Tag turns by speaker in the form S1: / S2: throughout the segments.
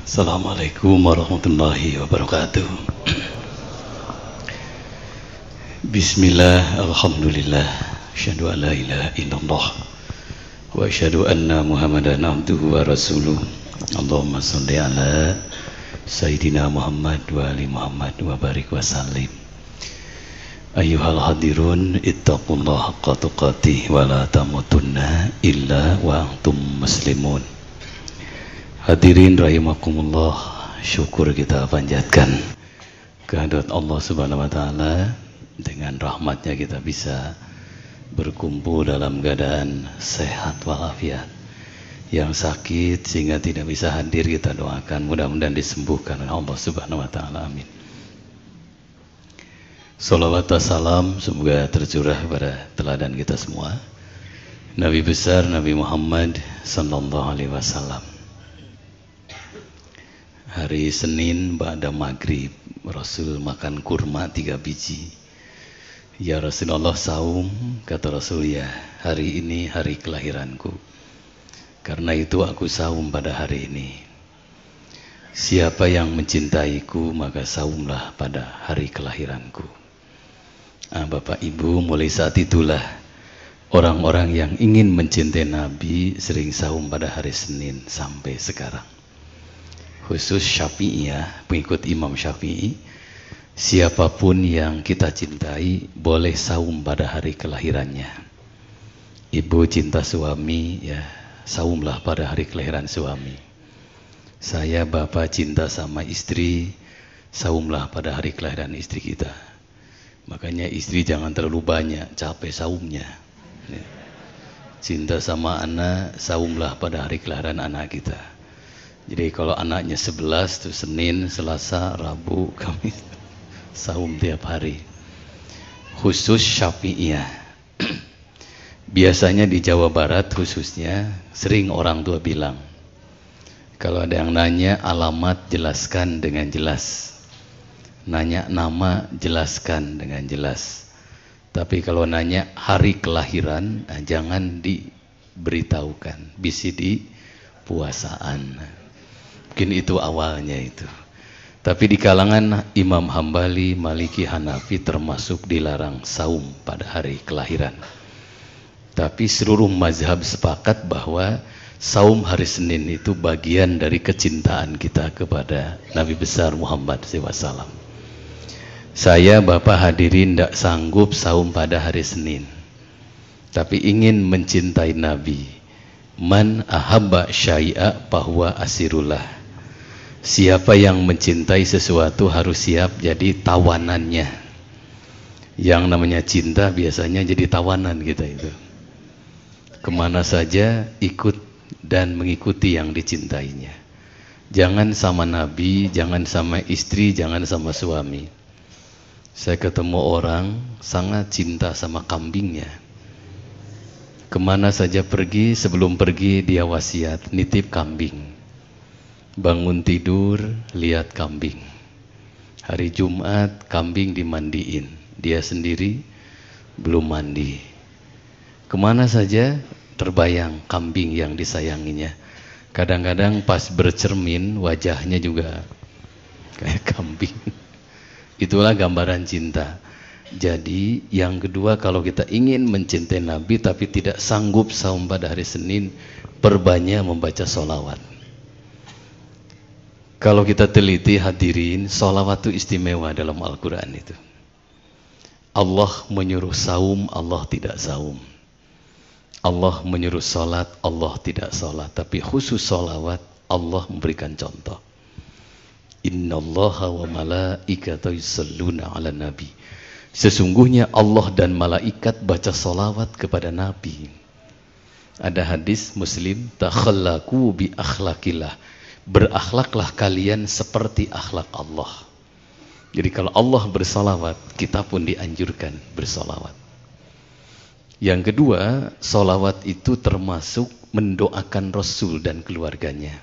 S1: Assalamualaikum warahmatullahi wabarakatuh. Bismillah, alhamdulillah, asyhadu an la ilaha illallah wa asyhadu anna Muhammadan abduhu wa rasuluh. Allahumma shalli ala Sayyidina Muhammad wa ali Muhammad wa barik wa sallim. Ayyuhal hadirun ittaqullaha haqqa tuqatih wa la tamutunna illa wa antum muslimun. Hadirin rahimakumullah, syukur kita panjatkan kehadirat Allah Subhanahu wa taala. Dengan rahmatnya kita bisa berkumpul dalam keadaan sehat walafiat. Yang sakit sehingga tidak bisa hadir kita doakan mudah-mudahan disembuhkan oleh Allah Subhanahu wa taala. Amin. Salawat wa salam semoga tercurah kepada teladan kita semua, Nabi besar Nabi Muhammad sallallahu alaihi wasallam. Hari Senin ba'da maghrib Rasul makan kurma 3 biji. Ya Rasulullah, saum. Kata Rasul, ya, hari ini hari kelahiranku, karena itu aku saum pada hari ini. Siapa yang mencintaiku maka saumlah pada hari kelahiranku. Bapak Ibu, mulai saat itulah orang-orang yang ingin mencintai Nabi sering saum pada hari Senin sampai sekarang. Khusus Syafi'iyah, pengikut Imam Syafi'i, siapapun yang kita cintai boleh saum pada hari kelahirannya. Ibu cinta suami, ya, saumlah pada hari kelahiran suami. Saya bapak cinta sama istri, saumlah pada hari kelahiran istri kita. Makanya istri jangan terlalu banyak, capek saumnya. Cinta sama anak, saumlah pada hari kelahiran anak kita. Jadi kalau anaknya 11 tuh Senin, Selasa, Rabu, Kamis, saum tiap hari. Khusus Syafi'iyah. Biasanya di Jawa Barat khususnya sering orang tua bilang, kalau ada yang nanya alamat jelaskan dengan jelas, nanya nama jelaskan dengan jelas. Tapi kalau nanya hari kelahiran, jangan diberitahukan, bisa di puasaan. Mungkin itu awalnya itu. Tapi di kalangan Imam Hambali, Maliki, Hanafi termasuk dilarang saum pada hari kelahiran. Tapi seluruh mazhab sepakat bahwa saum hari Senin itu bagian dari kecintaan kita kepada Nabi besar Muhammad SAW. Saya bapak hadirin tidak sanggup saum pada hari Senin, tapi ingin mencintai Nabi. Man ahabba syai'a bahwa asirullah. Siapa yang mencintai sesuatu harus siap jadi tawanannya. Yang namanya cinta biasanya jadi tawanan kita itu. Kemana saja ikut dan mengikuti yang dicintainya. Jangan sama Nabi, jangan sama istri, jangan sama suami. Saya ketemu orang sangat cinta sama kambingnya. Kemana saja pergi, sebelum pergi dia wasiat, nitip kambing. Bangun tidur, lihat kambing. Hari Jumat, kambing dimandiin. Dia sendiri belum mandi. Kemana saja terbayang kambing yang disayanginya. Kadang-kadang pas bercermin, wajahnya juga kayak kambing. Itulah gambaran cinta. Jadi yang kedua, kalau kita ingin mencintai Nabi tapi tidak sanggup saum pada hari Senin, perbanyak membaca sholawat. Kalau kita teliti hadirin, sholawat itu istimewa dalam Al-Quran itu. Allah menyuruh saum, Allah tidak saum. Allah menyuruh sholat, Allah tidak sholat. Tapi khusus sholawat, Allah memberikan contoh. Innallaha wa malaikatahu yusholluna ala nabi. Sesungguhnya Allah dan malaikat baca sholawat kepada Nabi. Ada hadis Muslim, takhallaku bi akhlaqillah. Berakhlaklah kalian seperti akhlak Allah. Jadi kalau Allah bersolawat, kita pun dianjurkan bersolawat. Yang kedua, solawat itu termasuk mendoakan Rasul dan keluarganya.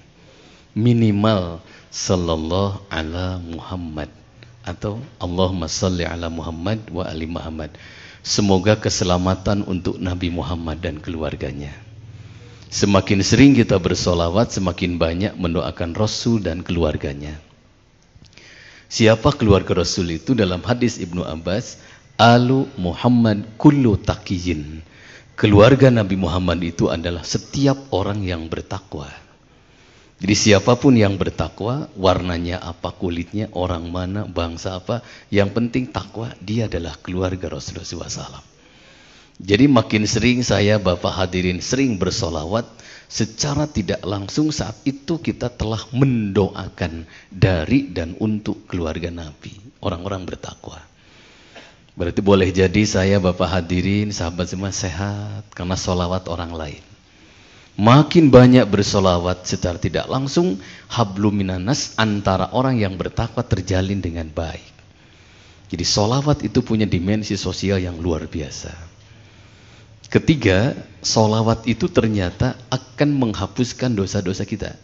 S1: Minimal sallallahu ala Muhammad atau Allahumma salli ala Muhammad wa ali Muhammad. Semoga keselamatan untuk Nabi Muhammad dan keluarganya. Semakin sering kita bersolawat, semakin banyak mendoakan Rasul dan keluarganya. Siapa keluarga Rasul itu? Dalam hadis Ibnu Abbas, Alu Muhammad kullu taqiyin. Keluarga Nabi Muhammad itu adalah setiap orang yang bertakwa. Jadi siapapun yang bertakwa, warnanya apa, kulitnya, orang mana, bangsa apa, yang penting takwa, dia adalah keluarga Rasulullah SAW. Jadi makin sering saya, Bapak hadirin, sering bersolawat, secara tidak langsung saat itu kita telah mendoakan dari dan untuk keluarga Nabi, orang-orang bertakwa. Berarti boleh jadi saya, Bapak hadirin, sahabat semua sehat karena solawat orang lain. Makin banyak bersolawat secara tidak langsung, hablum minanas, antara orang yang bertakwa terjalin dengan baik. Jadi solawat itu punya dimensi sosial yang luar biasa. Ketiga, solawat itu ternyata akan menghapuskan dosa-dosa kita.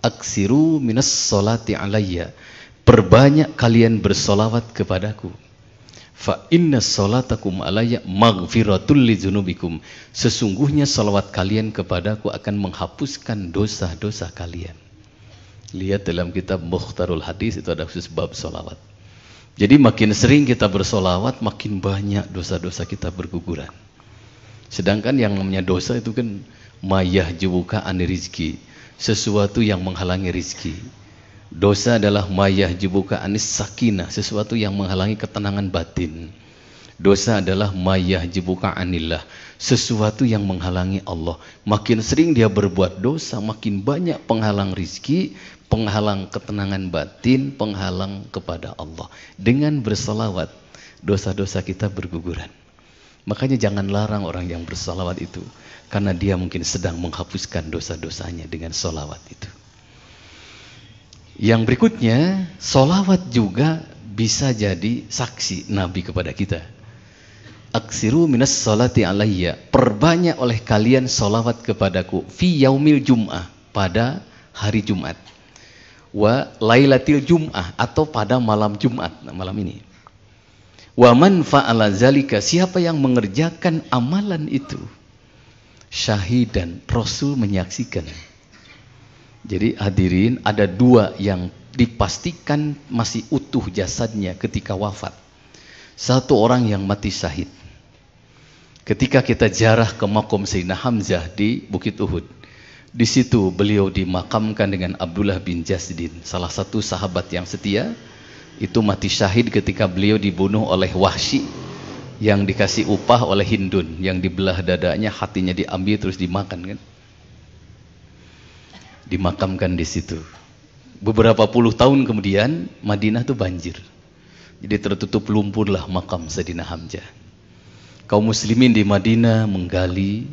S1: Aksiru minas solati alayya. Perbanyak kalian bersolawat kepadaku. Fa inna solatakum alayya maghfiratul lidzunubikum. Sesungguhnya salawat kalian kepadaku akan menghapuskan dosa-dosa kalian. Lihat dalam kitab Mukhtarul Hadis itu ada khusus bab solawat. Jadi makin sering kita bersolawat, makin banyak dosa-dosa kita berguguran. Sedangkan yang namanya dosa itu kan mayah jubuka ani rizki, sesuatu yang menghalangi rizki. Dosa adalah mayah jubuka anis sakinah, sesuatu yang menghalangi ketenangan batin. Dosa adalah mayah jubuka anillah, sesuatu yang menghalangi Allah. Makin sering dia berbuat dosa, makin banyak penghalang rizki, penghalang ketenangan batin, penghalang kepada Allah. Dengan bersalawat, dosa-dosa kita berguguran. Makanya jangan larang orang yang bersalawat itu, karena dia mungkin sedang menghapuskan dosa-dosanya dengan salawat itu. Yang berikutnya, solawat juga bisa jadi saksi Nabi kepada kita. Aksiru minas solati alayya. Perbanyak oleh kalian solawat kepadaku. Fi yaumil jum'ah. Pada hari Jumat. Wa lailatil jum'ah. Atau pada malam Jumat. Malam ini. Wa man fa'ala zalika. Siapa yang mengerjakan amalan itu. Syahidan. Rasul menyaksikan. Jadi hadirin, ada dua yang dipastikan masih utuh jasadnya ketika wafat. Satu orang yang mati syahid. Ketika kita ziarah ke makom Sayyidina Hamzah di Bukit Uhud, di situ beliau dimakamkan dengan Abdullah bin Jasdin, salah satu sahabat yang setia. Itu mati syahid ketika beliau dibunuh oleh Wahsy, yang dikasih upah oleh Hindun, yang dibelah dadanya, hatinya diambil terus dimakan kan. Dimakamkan di situ. Beberapa puluh tahun kemudian Madinah itu banjir. Jadi tertutup lumpurlah makam Sayyidina Hamzah. Kaum muslimin di Madinah menggali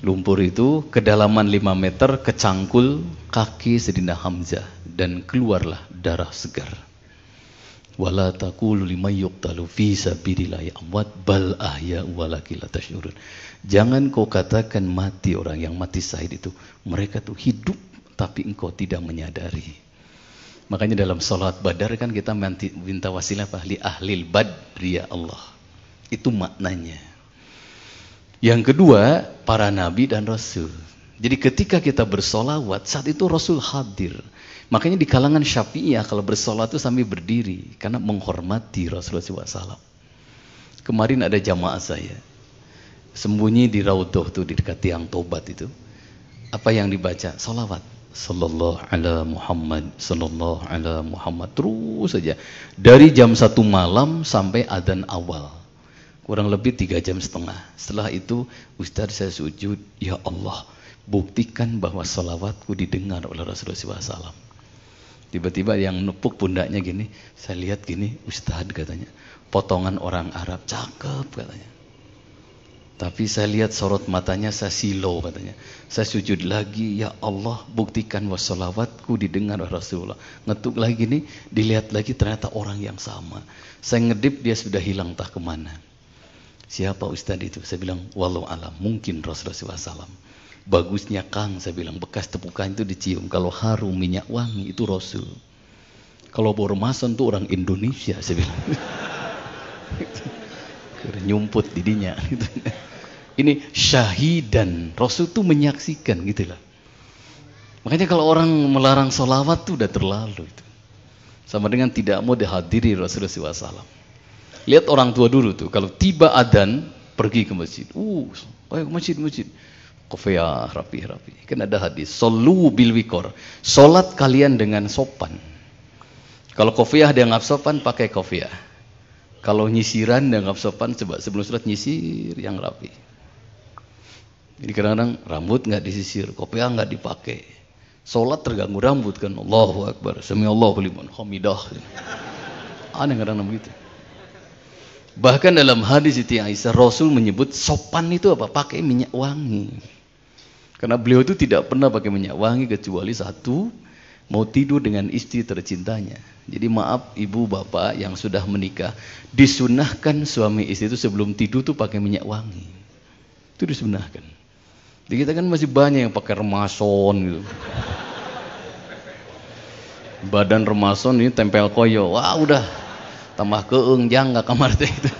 S1: lumpur itu, kedalaman 5 meter, kecangkul kaki Sayyidina Hamzah dan keluarlah darah segar. Wala taqulu liman yuqtalu fi sabilillahi amwat bal ahya walakin la tash'urun. Jangan kau katakan mati orang yang mati syahid itu, mereka tuh hidup tapi engkau tidak menyadari. Makanya dalam salat Badar kan kita minta wasilah li ahlil badri ya Allah. Itu maknanya. Yang kedua, para nabi dan rasul. Jadi ketika kita bersolawat, saat itu Rasul hadir. Makanya di kalangan Syafi'iyah kalau bersolat itu sambil berdiri karena menghormati Rasulullah SAW. Kemarin ada jamaah saya sembunyi di Raudhah tuh di dekat tiang tobat itu. Apa yang dibaca? Salawat. Sallallahu ala Muhammad, sallallahu ala Muhammad. Terus saja dari jam 1 malam sampai adzan awal. Kurang lebih 3,5 jam. Setelah itu Ustaz saya sujud, ya Allah, buktikan bahwa salawatku didengar oleh Rasulullah SAW. Tiba-tiba yang nepuk pundaknya gini, saya lihat gini, Ustaz katanya, potongan orang Arab, cakep katanya. Tapi saya lihat sorot matanya, saya silau katanya. Saya sujud lagi, ya Allah, buktikan bahwa salawatku didengar oleh Rasulullah. Ngetuk lagi gini, dilihat lagi ternyata orang yang sama. Saya ngedip, dia sudah hilang entah kemana. Siapa Ustaz itu? Saya bilang, wallahu alam, mungkin Rasulullah SAW. Bagusnya Kang, saya bilang, bekas tepukan itu dicium. Kalau harum minyak wangi itu Rasul. Kalau bau remasan itu orang Indonesia, saya bilang. Nyumput didinya. Ini syahidan, Rasul tuh menyaksikan gitu lah. Makanya kalau orang melarang sholawat tuh udah terlalu itu. Sama dengan tidak mau dihadiri Rasulullah SAW. Lihat orang tua dulu tuh, kalau tiba adzan pergi ke masjid. Ayo ke masjid. Kofiah rapi-rapi. Kan ada hadis, solu bil wikor. Salat kalian dengan sopan. Kalau kofiah dianggap sopan, pakai kofiah. Kalau nyisiran dianggap sopan, coba sebelum sholat nyisir yang rapi. Jadi kadang-kadang rambut nggak disisir, kopiah nggak dipakai. Salat terganggu rambut kan. Allahu Akbar, samiallahu liman hamidah. Aneh kadang-kadang begitu. Bahkan dalam hadis Siti Aisyah, Rasul menyebut sopan itu apa? Pakai minyak wangi. Karena beliau itu tidak pernah pakai minyak wangi kecuali satu, mau tidur dengan istri tercintanya. Jadi maaf ibu bapak yang sudah menikah, disunahkan suami istri itu sebelum tidur tuh pakai minyak wangi. Itu disunahkan. Jadi kita kan masih banyak yang pakai remason gitu. Badan remason ini tempel koyo. Wah udah tambah keung jangga kamar teh itu.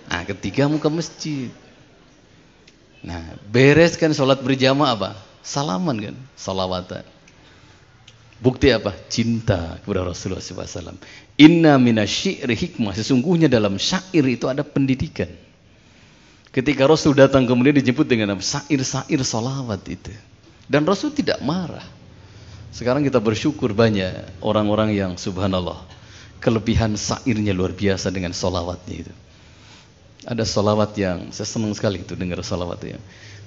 S1: Nah, ketiga mau ke masjid. Nah, bereskan sholat berjamaah apa? Salaman kan, salawatan. Bukti apa? Cinta kepada Rasulullah SAW. Inna minasyi'ri hikmah. Sesungguhnya dalam syair itu ada pendidikan. Ketika Rasul datang kemudian dijemput dengan syair-syair salawat itu. Dan Rasul tidak marah. Sekarang kita bersyukur banyak orang-orang yang subhanallah. Kelebihan syairnya luar biasa dengan salawatnya itu. Ada salawat yang saya senang sekali itu dengar salawat ya.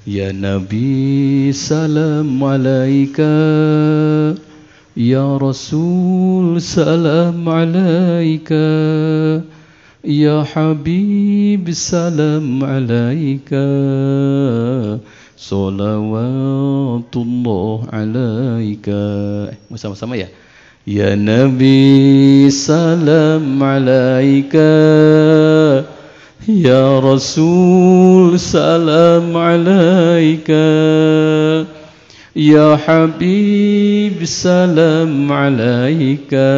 S1: Ya Nabi salam alaika, ya Rasul salam alaika, ya Habib salam alaika, salawatullah alaika. Sama-sama ya. Ya Nabi salam alaika, ya Rasul salam alaika, ya Habib salam alaika,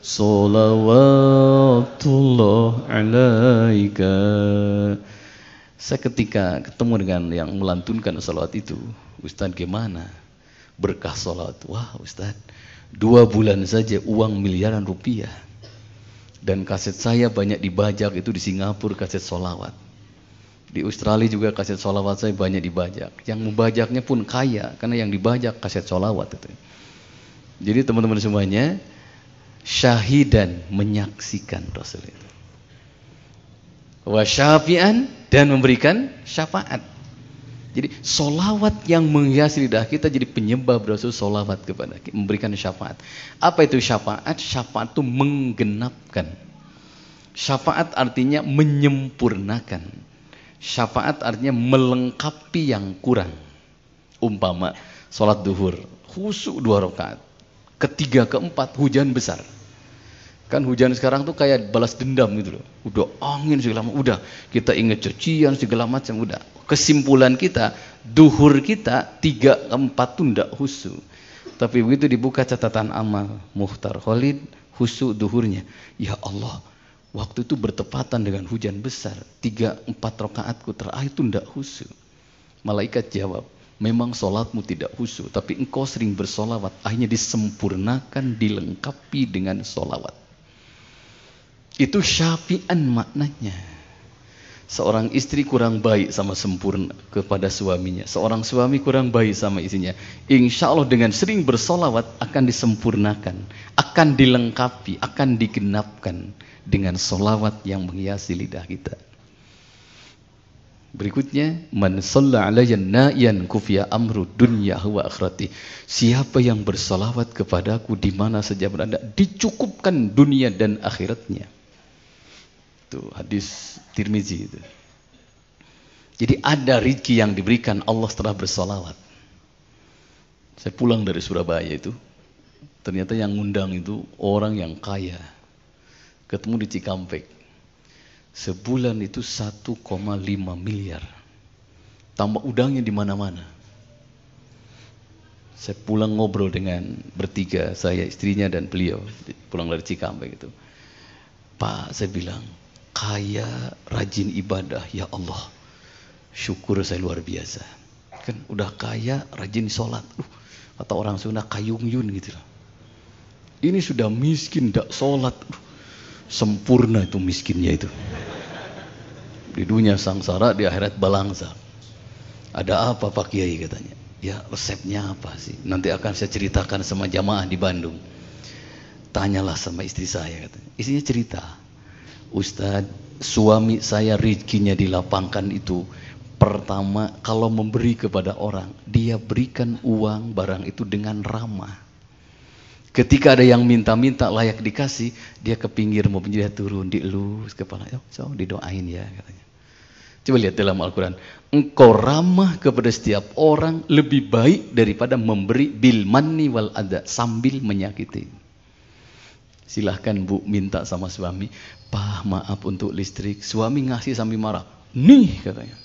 S1: salawatullah alaika. Saya ketika ketemu dengan yang melantunkan salawat itu, Ustaz gimana? Berkah salawat. Wah Ustaz, 2 bulan saja uang miliaran rupiah. Dan kaset saya banyak dibajak itu di Singapura, kaset solawat. Di Australia juga kaset solawat saya banyak dibajak. Yang membajaknya pun kaya, karena yang dibajak kaset solawat itu. Jadi teman-teman semuanya, syahidan menyaksikan Rasul itu. Wa syafi'an, dan memberikan syafaat. Jadi solawat yang menghiasi lidah kita jadi penyebab Rasul solawat kepada kita, memberikan syafaat. Apa itu syafaat? Syafaat itu menggenapkan. Syafaat artinya menyempurnakan. Syafaat artinya melengkapi yang kurang. Umpama sholat duhur, khusyuk 2 rakaat. Ketiga, keempat, hujan besar. Kan hujan sekarang tuh kayak balas dendam gitu loh. Udah angin segala macam, udah kita ingat cucian segala macam, udah. Kesimpulan kita, duhur kita 3, 4 tuh ndak khusyuk. Tapi begitu dibuka catatan amal Mukhtar Khalid, khusyuk duhurnya. Ya Allah, waktu itu bertepatan dengan hujan besar. 3, 4 rakaatku terakhir itu ndak khusyuk. Malaikat jawab, memang sholatmu tidak khusyuk, tapi engkau sering bersolawat, akhirnya disempurnakan, dilengkapi dengan solawat. Itu syafi'an maknanya. Seorang istri kurang baik sama sempurna kepada suaminya, seorang suami kurang baik sama istrinya, insya Allah dengan sering bersolawat akan disempurnakan, akan dilengkapi, akan digenapkan dengan solawat yang menghiasi lidah kita. Berikutnya, man shalla alayya na'iyan kufiya amru dunyahu wa akhirati. Siapa yang bersolawat kepadaku di mana saja berada, dicukupkan dunia dan akhiratnya. Itu hadis Tirmizi itu. Jadi ada rezeki yang diberikan Allah setelah bersolawat. Saya pulang dari Surabaya itu, ternyata yang ngundang itu orang yang kaya. Ketemu di Cikampek. Sebulan itu 1,5 miliar. Tambah udangnya di mana-mana. Saya pulang ngobrol dengan bertiga, saya, istrinya dan beliau, pulang dari Cikampek itu. Pak, saya bilang, kaya, rajin ibadah, ya Allah, syukur saya luar biasa. Kan udah kaya, rajin sholat, kata orang Sunda kayung yun gitu loh. Ini sudah miskin, tidak sholat, sempurna itu miskinnya itu. Di dunia sangsara, di akhirat balangsa. Ada apa Pak Kiai katanya? Ya resepnya apa sih? Nanti akan saya ceritakan sama jamaah di Bandung. Tanyalah sama istri saya katanya. Istrinya cerita, Ustadz, suami saya rezekinya dilapangkan itu. Pertama, kalau memberi kepada orang, dia berikan uang barang itu dengan ramah. Ketika ada yang minta-minta layak dikasih, dia ke pinggir mau dia turun, dielus kepala, so didoain ya katanya. Coba lihat dalam Al-Quran, engkau ramah kepada setiap orang lebih baik daripada memberi bil manni wal adha, sambil menyakiti. Silahkan Bu minta sama suami, Pak maaf untuk listrik, suami ngasih sambil marah, nih katanya.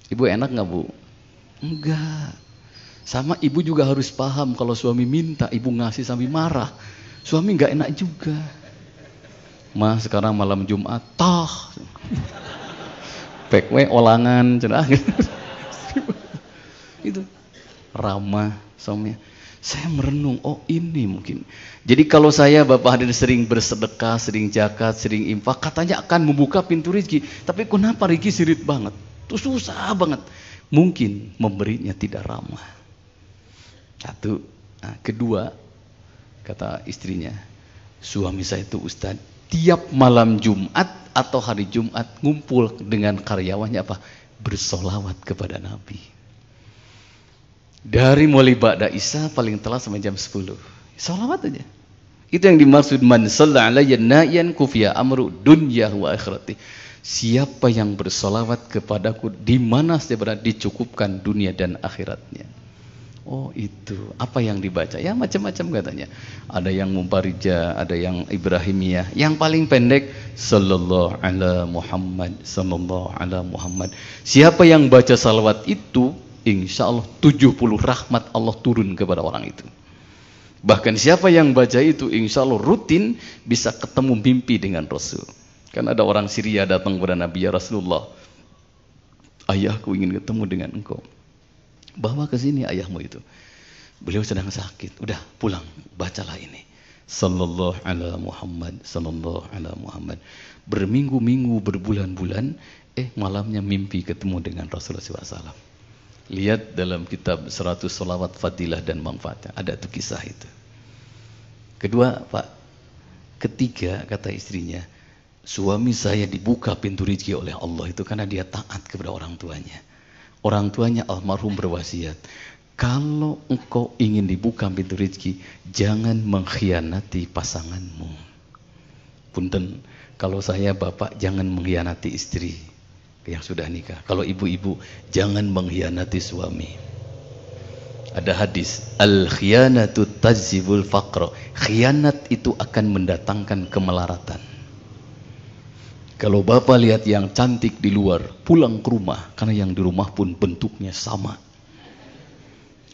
S1: Ibu enak nggak Bu? Enggak. Sama ibu juga harus paham kalau suami minta, ibu ngasih sambil marah, suami nggak enak juga. Mas sekarang malam Jumat, tah, pekwe olangan, cenah. Itu ramah suaminya. Saya merenung, oh ini mungkin. Jadi kalau saya Bapak hadirin sering bersedekah, sering zakat, sering infak, katanya akan membuka pintu rezeki. Tapi kenapa rezeki sirit banget? Itu susah banget. Mungkin memberinya tidak ramah. Satu. Nah, kedua, kata istrinya, suami saya itu Ustadz, tiap malam Jumat atau hari Jumat ngumpul dengan karyawannya apa? Bersolawat kepada Nabi. Dari mulai ba'da Isya paling telat sampai jam 10. Solawat aja. Itu yang dimaksud man shalla alayya na'iyan kufiya amru dunya wa akhirati. Siapa yang bersolawat kepadaku di mana saya berada dicukupkan dunia dan akhiratnya. Oh itu, apa yang dibaca? Ya macam-macam katanya. Ada yang Mubarija, ada yang Ibrahimiyah. Yang paling pendek, Sallallahu ala Muhammad, Sallallahu ala Muhammad. Siapa yang baca salawat itu, insya Allah 70 rahmat Allah turun kepada orang itu. Bahkan siapa yang baca itu, insya Allah rutin bisa ketemu mimpi dengan Rasul. Kan ada orang Syria datang kepada Nabi, ya Rasulullah, ayahku ingin ketemu dengan engkau. Bawa ke sini ayahmu itu. Beliau sedang sakit. Udah pulang, bacalah ini. Sallallahu ala Muhammad, Sallallahu ala Muhammad. Berminggu-minggu, berbulan-bulan, malamnya mimpi ketemu dengan Rasulullah SAW. Lihat dalam kitab 100 Salawat Fadilah dan Manfaatnya. Ada tuh kisah itu. Kedua, Pak. Ketiga, kata istrinya, suami saya dibuka pintu rezeki oleh Allah itu karena dia taat kepada orang tuanya. Orang tuanya almarhum berwasiat, kalau engkau ingin dibuka pintu rezeki, jangan mengkhianati pasanganmu. Punten, kalau saya bapak jangan mengkhianati istri yang sudah nikah. Kalau ibu-ibu jangan mengkhianati suami. Ada hadis, al-khiyanatu tajzibul faqra. Khianat itu akan mendatangkan kemelaratan. Kalau bapak lihat yang cantik di luar, pulang ke rumah, karena yang di rumah pun bentuknya sama.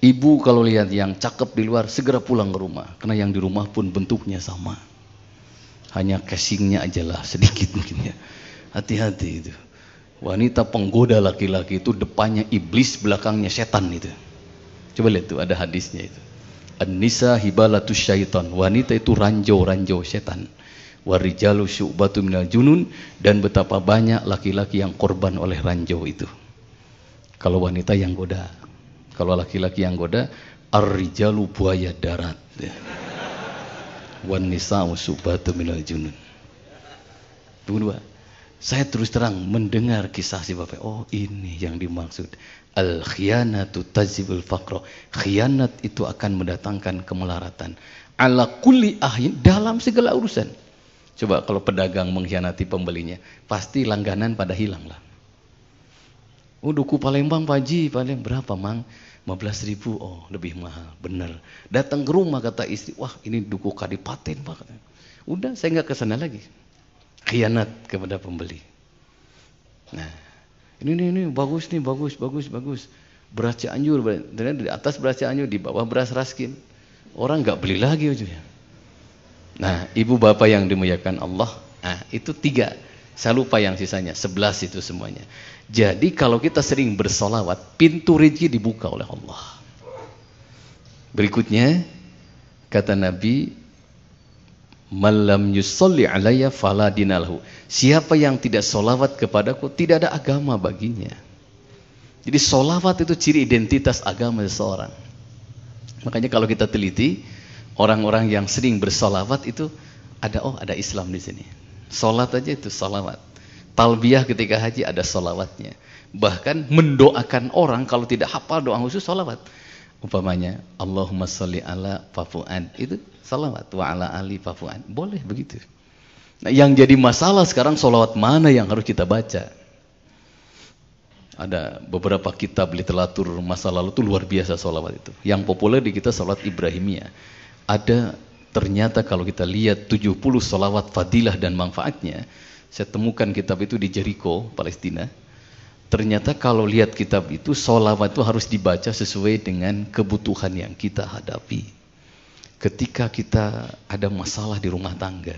S1: Ibu kalau lihat yang cakep di luar, segera pulang ke rumah, karena yang di rumah pun bentuknya sama. Hanya casingnya aja lah sedikit mungkin ya. Hati-hati itu. Wanita penggoda laki-laki itu depannya iblis, belakangnya setan itu. Coba lihat tuh, ada hadisnya itu. An-nisa hibalatus syaitan. Wanita itu ranjau-ranjau setan. Warijalu syu'batu minal junun, dan betapa banyak laki-laki yang korban oleh ranjau itu. Kalau wanita yang goda, kalau laki-laki yang goda, ar-rijalu buaya darat. Wan nisa'u syu'batu minal junun. Tunggu dua. Saya terus terang mendengar kisah si bapak. Oh ini yang dimaksud. Al-khiyanatu tajibul faqra. Khianat itu akan mendatangkan kemelaratan. Ala kulli ahyin, dalam segala urusan. Coba kalau pedagang mengkhianati pembelinya, pasti langganan pada hilang lah. Oh duku Palembang Pak Haji, paling berapa Mang? 15.000. Oh lebih mahal, bener. Datang ke rumah kata istri, wah ini duku Kadipaten Pak. Udah saya nggak kesana lagi. Khianat kepada pembeli. Nah ini bagus nih, bagus. Beras Cianjur, di atas beras Cianjur, di bawah beras Raskin. Orang nggak beli lagi ujungnya. Nah, ibu bapak yang dimuliakan Allah, nah itu 3. Saya lupa yang sisanya, 11 itu semuanya. Jadi kalau kita sering bersolawat, pintu rezeki dibuka oleh Allah. Berikutnya, kata Nabi, malam yusolli alayya fala dinalahu. Siapa yang tidak solawat kepadaku, tidak ada agama baginya. Jadi solawat itu ciri identitas agama seseorang. Makanya kalau kita teliti, orang-orang yang sering bersolawat itu ada Islam di sini. Solat aja itu solawat. Talbiyah ketika haji ada solawatnya. Bahkan mendoakan orang kalau tidak hafal doa khusus solawat. Umpamanya Allahumma sholli ala Fuad, itu solawat. Wa ala ali Fuad, boleh begitu. Nah, yang jadi masalah sekarang solawat mana yang harus kita baca? Ada beberapa kitab literatur masa lalu itu luar biasa solawat itu. Yang populer di kita solawat Ibrahimiyah. Ada ternyata kalau kita lihat 70 solawat fadilah dan manfaatnya. Saya temukan kitab itu di Jericho, Palestina. Ternyata kalau lihat kitab itu, solawat itu harus dibaca sesuai dengan kebutuhan yang kita hadapi. Ketika kita ada masalah di rumah tangga,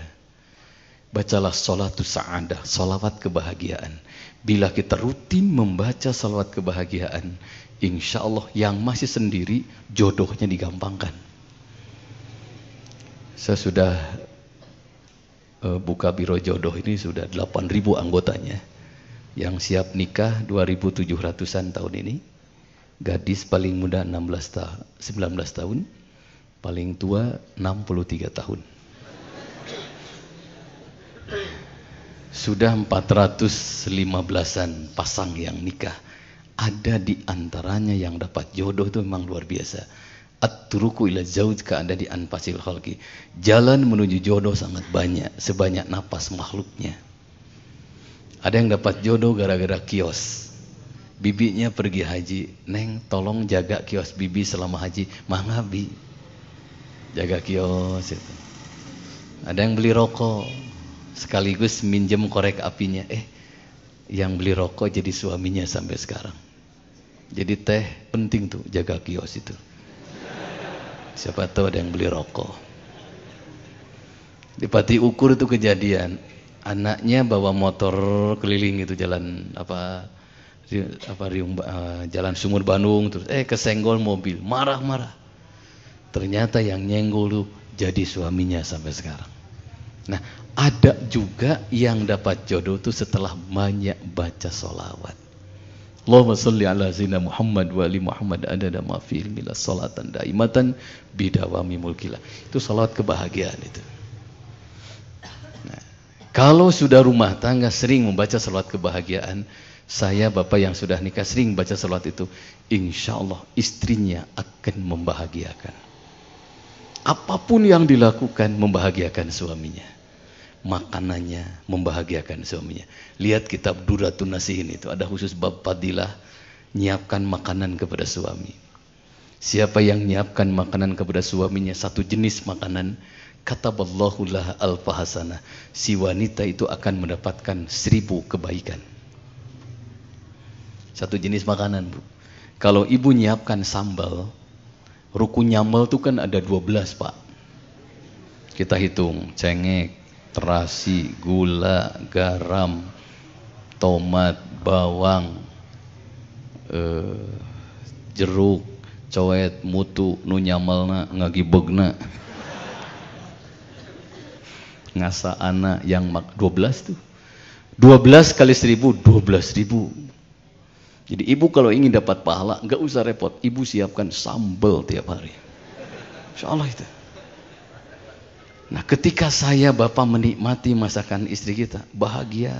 S1: bacalah sholatus sa'adah, solawat kebahagiaan. Bila kita rutin membaca salawat kebahagiaan, insya Allah yang masih sendiri jodohnya digampangkan. Saya sudah buka biro jodoh ini sudah 8.000 anggotanya. Yang siap nikah 2.700-an tahun ini. Gadis paling muda 19 tahun, paling tua 63 tahun. Sudah 415-an pasang yang nikah. Ada di antaranya yang dapat jodoh itu memang luar biasa. At-turuku ila zauj ada di anfasil khalqi. Jalan menuju jodoh sangat banyak, sebanyak napas makhluknya. Ada yang dapat jodoh gara-gara kios. Bibinya pergi haji, "Neng, tolong jaga kios bibi selama haji." "Mangga, Bi." Jaga kios itu. Ada yang beli rokok, sekaligus minjem korek apinya. Yang beli rokok jadi suaminya sampai sekarang. Jadi teh penting tuh jaga kios itu. Siapa tahu ada yang beli rokok. Di Pati Ukur itu kejadian, anaknya bawa motor keliling itu jalan jalan Sumur Bandung, terus kesenggol mobil, marah-marah. Ternyata yang nyenggol tuh jadi suaminya sampai sekarang. Nah, ada juga yang dapat jodoh itu setelah banyak baca sholawat. Allahumma sholli ala sayyidina Muhammad wa ali Muhammad adada ma fi ilmillah sholatan daimatan bidawami mulkillah. Itu sholawat kebahagiaan itu. Nah, kalau sudah rumah tangga sering membaca sholawat kebahagiaan, saya bapak yang sudah nikah sering baca sholawat itu, insya Allah istrinya akan membahagiakan. Apapun yang dilakukan membahagiakan suaminya. Makanannya membahagiakan suaminya. Lihat kitab Duratun Nasihin itu ada khusus bab fadilah nyiapkan makanan kepada suami. Siapa yang nyiapkan makanan kepada suaminya satu jenis makanan, kataballahu laha alfa hasanah, si wanita itu akan mendapatkan 1000 kebaikan. Satu jenis makanan, Bu. Kalau ibu nyiapkan sambal, rukun nyambal itu kan ada 12, Pak. Kita hitung, cengek, terasi, gula, garam, tomat, bawang, jeruk, coet, mutu, nu nyamelna, ngagibegna, ngasa anak yang 12 tuh. 12 kali 1000, 12.000. Jadi ibu kalau ingin dapat pahala, nggak usah repot. Ibu siapkan sambal tiap hari. Insya Allah itu. Nah, ketika saya bapak menikmati masakan istri kita, bahagia.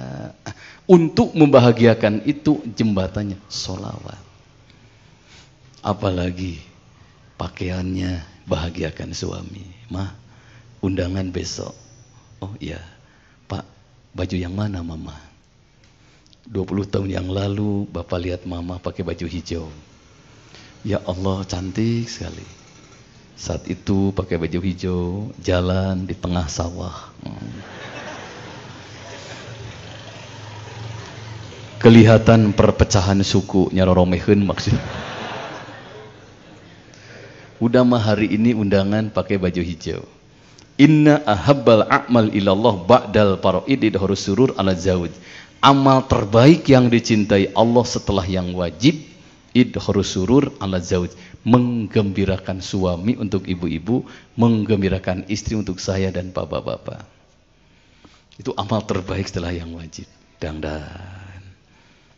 S1: Untuk membahagiakan itu jembatannya sholawat. Apalagi pakaiannya bahagiakan suami. "Mah, undangan besok." "Oh iya, Pak, baju yang mana Mama?" 20 tahun yang lalu bapak lihat Mama pakai baju hijau. Ya Allah, cantik sekali. Saat itu pakai baju hijau, jalan di tengah sawah. Kelihatan perpecahan suku, nyaroromeheun maksudnya. Udah mah hari ini undangan pakai baju hijau. Inna ahabbal a'mal ilallah ba'dal faraid idhurus surur ala zawj. Amal terbaik yang dicintai Allah setelah yang wajib idhurus surur ala zawj, menggembirakan suami untuk ibu-ibu, menggembirakan istri untuk saya dan bapak-bapak. Itu amal terbaik setelah yang wajib. Dangdan.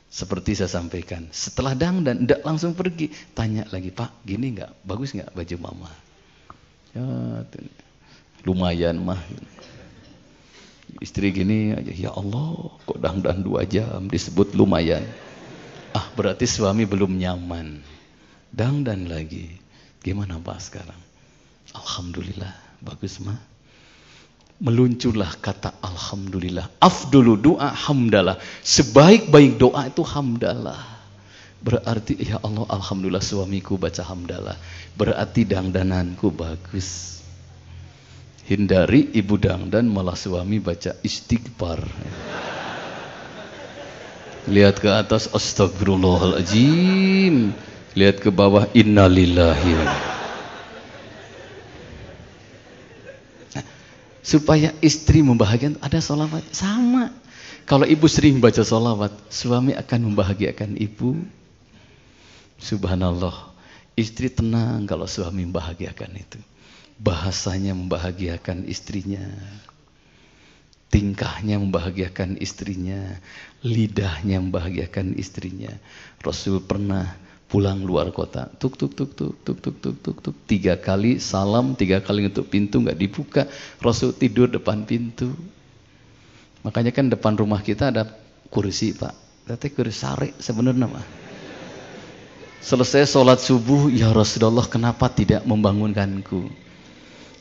S1: Seperti saya sampaikan, setelah dangdan tidak langsung pergi, tanya lagi, Pak, gini nggak, bagus nggak baju mama? Ya, lumayan mah. Istri gini aja, ya Allah, kok dangdan 2 jam disebut lumayan. Ah, berarti suami belum nyaman. Dangdan lagi. Gimana Pak sekarang? Alhamdulillah, bagus mah. Meluncurlah kata alhamdulillah. Afdulu doa hamdalah. Sebaik-baik doa itu hamdalah. Berarti ya Allah, alhamdulillah suamiku baca hamdalah. Berarti dangdananku bagus. Hindari ibu dangdan malah suami baca istighfar. Lihat ke atas astagfirullahaladzim. Lihat ke bawah innalillahi. Supaya istri membahagiakan, ada sholawat sama. Kalau ibu sering baca sholawat, suami akan membahagiakan ibu. Subhanallah, istri tenang kalau suami membahagiakan itu. Bahasanya membahagiakan istrinya, tingkahnya membahagiakan istrinya, lidahnya membahagiakan istrinya. Rasul pernah pulang luar kota, tuk 3 kali salam, 3 kali ngetuk pintu nggak dibuka. Rasul tidur depan pintu. Makanya kan depan rumah kita ada kursi Pak, tapi kursi sare sebenarnya mah. Selesai sholat subuh, ya Rasulullah kenapa tidak membangunkanku?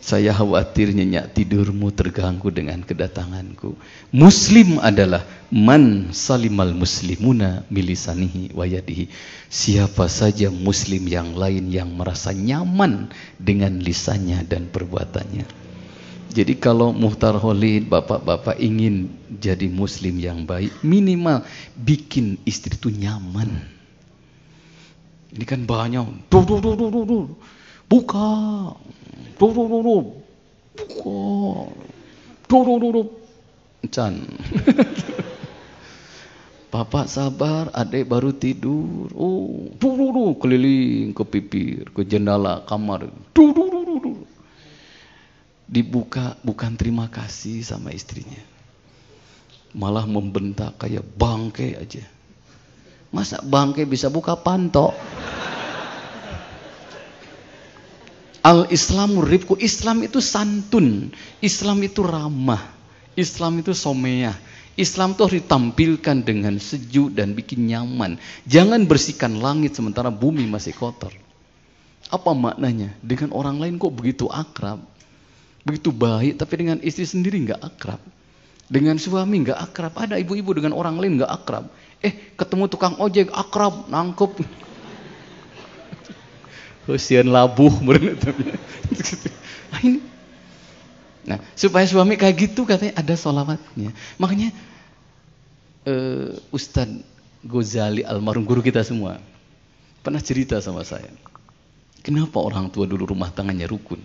S1: Saya khawatir nyenyak tidurmu terganggu dengan kedatanganku. Muslim adalah man salimal muslimuna milisanihi wayadihi. Siapa saja muslim yang lain yang merasa nyaman dengan lisannya dan perbuatannya. Jadi kalau Muhtar Khalid, bapak-bapak ingin jadi muslim yang baik, minimal bikin istri itu nyaman. Ini kan banyak, buka, Can. Bapak sabar, adik baru tidur. Oh, keliling ke pipir, ke jendela kamar. Dibuka, bukan terima kasih sama istrinya. Malah membentak kayak bangke aja. Masa bangke bisa buka pantok? Al-Islamu rifku, Islam itu santun, Islam itu ramah, Islam itu someyah, Islam itu harus ditampilkan dengan sejuk dan bikin nyaman. Jangan bersihkan langit sementara bumi masih kotor. Apa maknanya? Dengan orang lain kok begitu akrab, begitu baik, tapi dengan istri sendiri nggak akrab, dengan suami nggak akrab. Ada ibu-ibu dengan orang lain nggak akrab, ketemu tukang ojek akrab, nangkep. Kesian labuh Nah, supaya suami kayak gitu katanya ada sholawatnya. Makanya Ustadz Ghazali almarhum guru kita semua pernah cerita sama saya. Kenapa orang tua dulu rumah tangannya rukun?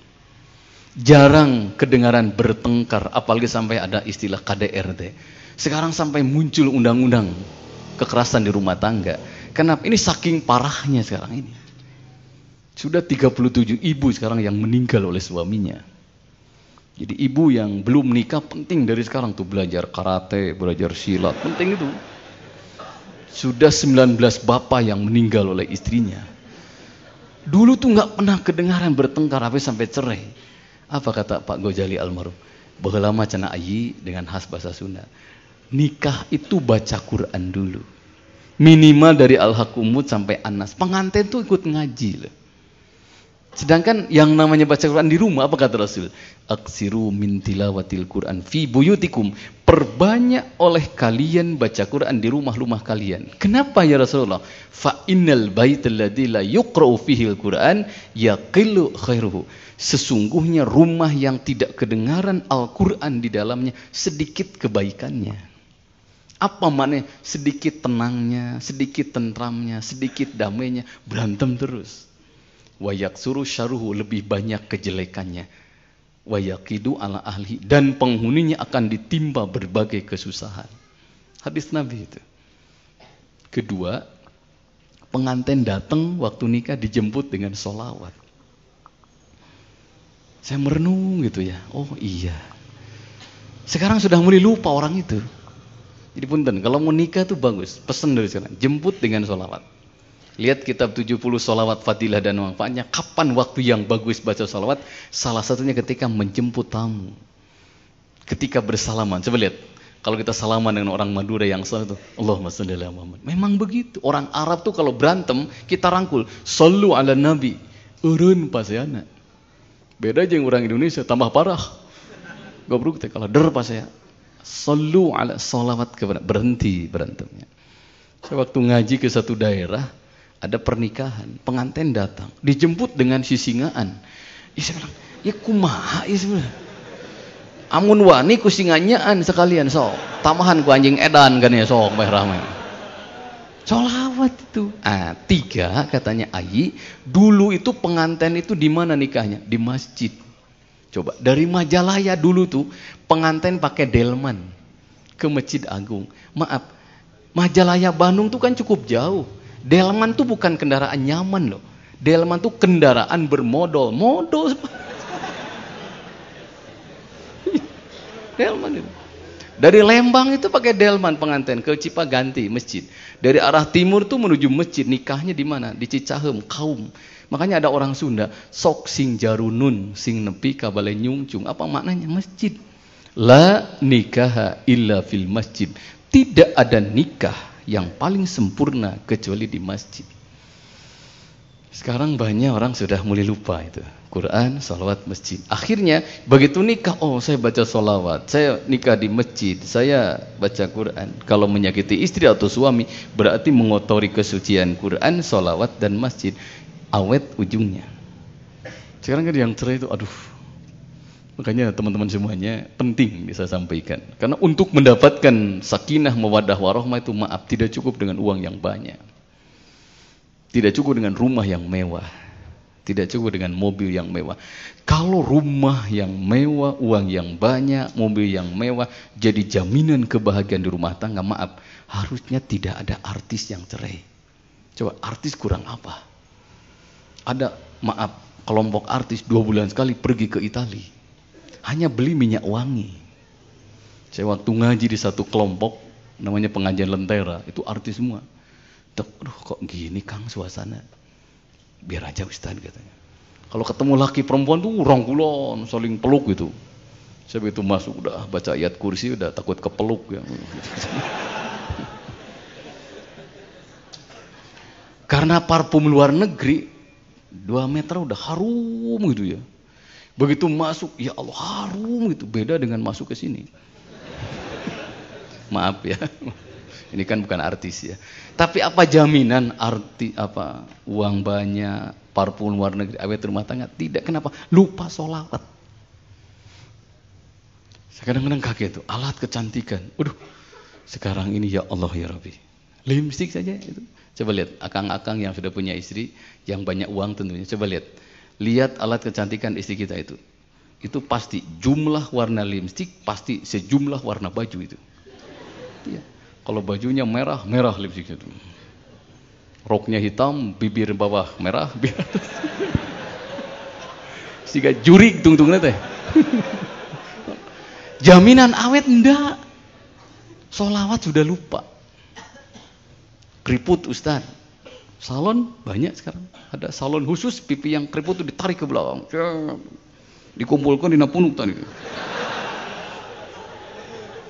S1: Jarang kedengaran bertengkar, apalagi sampai ada istilah KDRT. Sekarang sampai muncul undang-undang kekerasan di rumah tangga. Kenapa? Ini saking parahnya sekarang ini. Sudah 37 ibu sekarang yang meninggal oleh suaminya. Jadi ibu yang belum menikah penting dari sekarang tuh belajar karate, belajar silat, penting itu. Sudah 19 bapak yang meninggal oleh istrinya. Dulu tuh nggak pernah kedengaran bertengkar sampai cerai. Apa kata Pak Ghazali almarhum? Baheula cana ayi dengan khas bahasa Sunda. Nikah itu baca Quran dulu. Minimal dari Al-Hakumut sampai An-Nas. Pengantin tuh ikut ngaji loh. Sedangkan yang namanya baca Quran di rumah, apa kata Rasul? Aksiru min tilawatil Quran fi buyutikum. Perbanyak oleh kalian baca Quran di rumah-rumah kalian. Kenapa ya Rasulullah? Fa innal baital ladzi la yuqra'u fihil Quran yaqillu khairuhu. Sesungguhnya rumah yang tidak kedengaran Al-Quran di dalamnya sedikit kebaikannya. Apa maknanya? Sedikit tenangnya, sedikit tentramnya, sedikit damainya, berantem terus. Wa yaksuru syaruhu, lebih banyak kejelekannya. wa yaqidu ala ahli, dan penghuninya akan ditimpa berbagai kesusahan. Hadis Nabi itu. Kedua, pengantin datang waktu nikah dijemput dengan sholawat. Saya merenung gitu ya. Oh iya. Sekarang sudah mulai lupa orang itu. Jadi punten, kalau mau nikah tuh bagus. Pesan dari sekarang, jemput dengan sholawat. Lihat kitab 70 sholawat fadilah dan manfaatnya. Kapan waktu yang bagus baca sholawat? Salah satunya ketika menjemput tamu. Ketika bersalaman. Coba lihat. Kalau kita salaman dengan orang Madura yang salah itu, Allahumma shalli ala Muhammad. Memang begitu. Orang Arab tuh kalau berantem, kita rangkul. Shallu ala Nabi. Urun pasayana. Beda aja yang orang Indonesia, tambah parah. Gobruk teh kalau der pasaya. Shallu ala, sholawat kepada, berhenti berantemnya. Saya waktu ngaji ke satu daerah, ada pernikahan, pengantin datang, dijemput dengan sisingaan. Ya saya bilang, ya kumaha ya sebenarnya. Amun wani kusinganyaan sekalian sok. Tamahan ku anjing edan kan ya sok meh rahmah. Sholawat itu. Ah, 3 katanya Ayi, dulu itu pengantin itu di mana nikahnya? Di masjid. Coba dari Majalaya dulu tuh pengantin pakai delman ke Masjid Agung. Maaf, Majalaya Bandung tuh kan cukup jauh. Delman tuh bukan kendaraan nyaman loh. Delman tuh kendaraan bermodal. Modal. Delman itu. Dari Lembang itu pakai delman pengantin ke Cipaganti masjid. Dari arah timur tuh menuju masjid, nikahnya di mana? Di Cicahem, Kaum. Makanya ada orang Sunda, sok sing jarunun, sing nepi kabale nyungcung. Apa maknanya? Masjid. La nikaha illa fil masjid. Tidak ada nikah yang paling sempurna kecuali di masjid. Sekarang banyak orang sudah mulai lupa itu. Quran, sholawat, masjid. Akhirnya begitu nikah, oh saya baca sholawat, saya nikah di masjid, saya baca Quran. Kalau menyakiti istri atau suami, berarti mengotori kesucian Quran, sholawat, dan masjid. Awet ujungnya. Sekarang kan yang cerai itu, aduh. Makanya teman-teman semuanya penting bisa sampaikan. Karena untuk mendapatkan sakinah, mawaddah, warahmah itu maaf, tidak cukup dengan uang yang banyak. Tidak cukup dengan rumah yang mewah. Tidak cukup dengan mobil yang mewah. Kalau rumah yang mewah, uang yang banyak, mobil yang mewah, jadi jaminan kebahagiaan di rumah tangga, maaf, harusnya tidak ada artis yang cerai. Coba, artis kurang apa? Ada, maaf, kelompok artis 2 bulan sekali pergi ke Italia. Hanya beli minyak wangi. Saya waktu ngaji di satu kelompok, namanya pengajian Lentera, itu artis semua. Aduh kok gini Kang suasana. Biar aja Ustaz katanya. Kalau ketemu laki perempuan tuh rangkulan, saling peluk gitu. Saya begitu masuk udah baca ayat kursi udah takut kepeluk ya. Karena parfum luar negeri 2 meter udah harum gitu ya. Begitu masuk, ya Allah harum gitu. Beda dengan masuk ke sini. Maaf ya. Ini kan bukan artis ya. Tapi apa jaminan uang banyak, parfum luar negeri, awet rumah tangga? Tidak. Kenapa? Lupa sholawat. Saya kadang-kadang kaget tuh, alat kecantikan. Waduh, sekarang ini ya Allah ya Rabbi. Lipstik saja itu. Coba lihat, akang-akang yang sudah punya istri, yang banyak uang tentunya. Coba lihat. Lihat alat kecantikan istri kita itu. Itu pasti jumlah warna lipstik, pasti sejumlah warna baju itu. Iya. Kalau bajunya merah, merah lipstiknya itu. Roknya hitam, bibir bawah merah, bibir atas. Sehingga jurik tungtungnya teh. Jaminan awet enggak. Sholawat sudah lupa. Keriput Ustaz. Salon banyak sekarang. Ada salon khusus pipi yang keriput itu ditarik ke belakang. Dikumpulkan di napunuk tadi.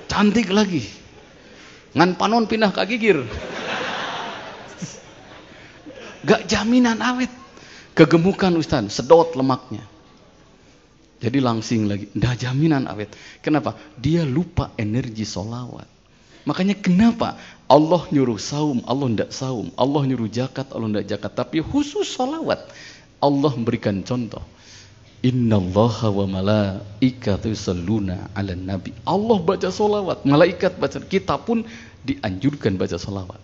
S1: Cantik lagi. Ngan panon pindah ke gigir. Gak jaminan awet. Kegemukan Ustaz, sedot lemaknya. Jadi langsing lagi. Nggak jaminan awet. Kenapa? Dia lupa energi sholawat. Makanya kenapa Allah nyuruh saum, Allah ndak saum. Allah nyuruh zakat, Allah ndak zakat. Tapi khusus sholawat. Allah memberikan contoh. Innallaha wa malaikatahu yusholluna 'alan nabi. Allah baca sholawat, malaikat baca, kita pun dianjurkan baca sholawat.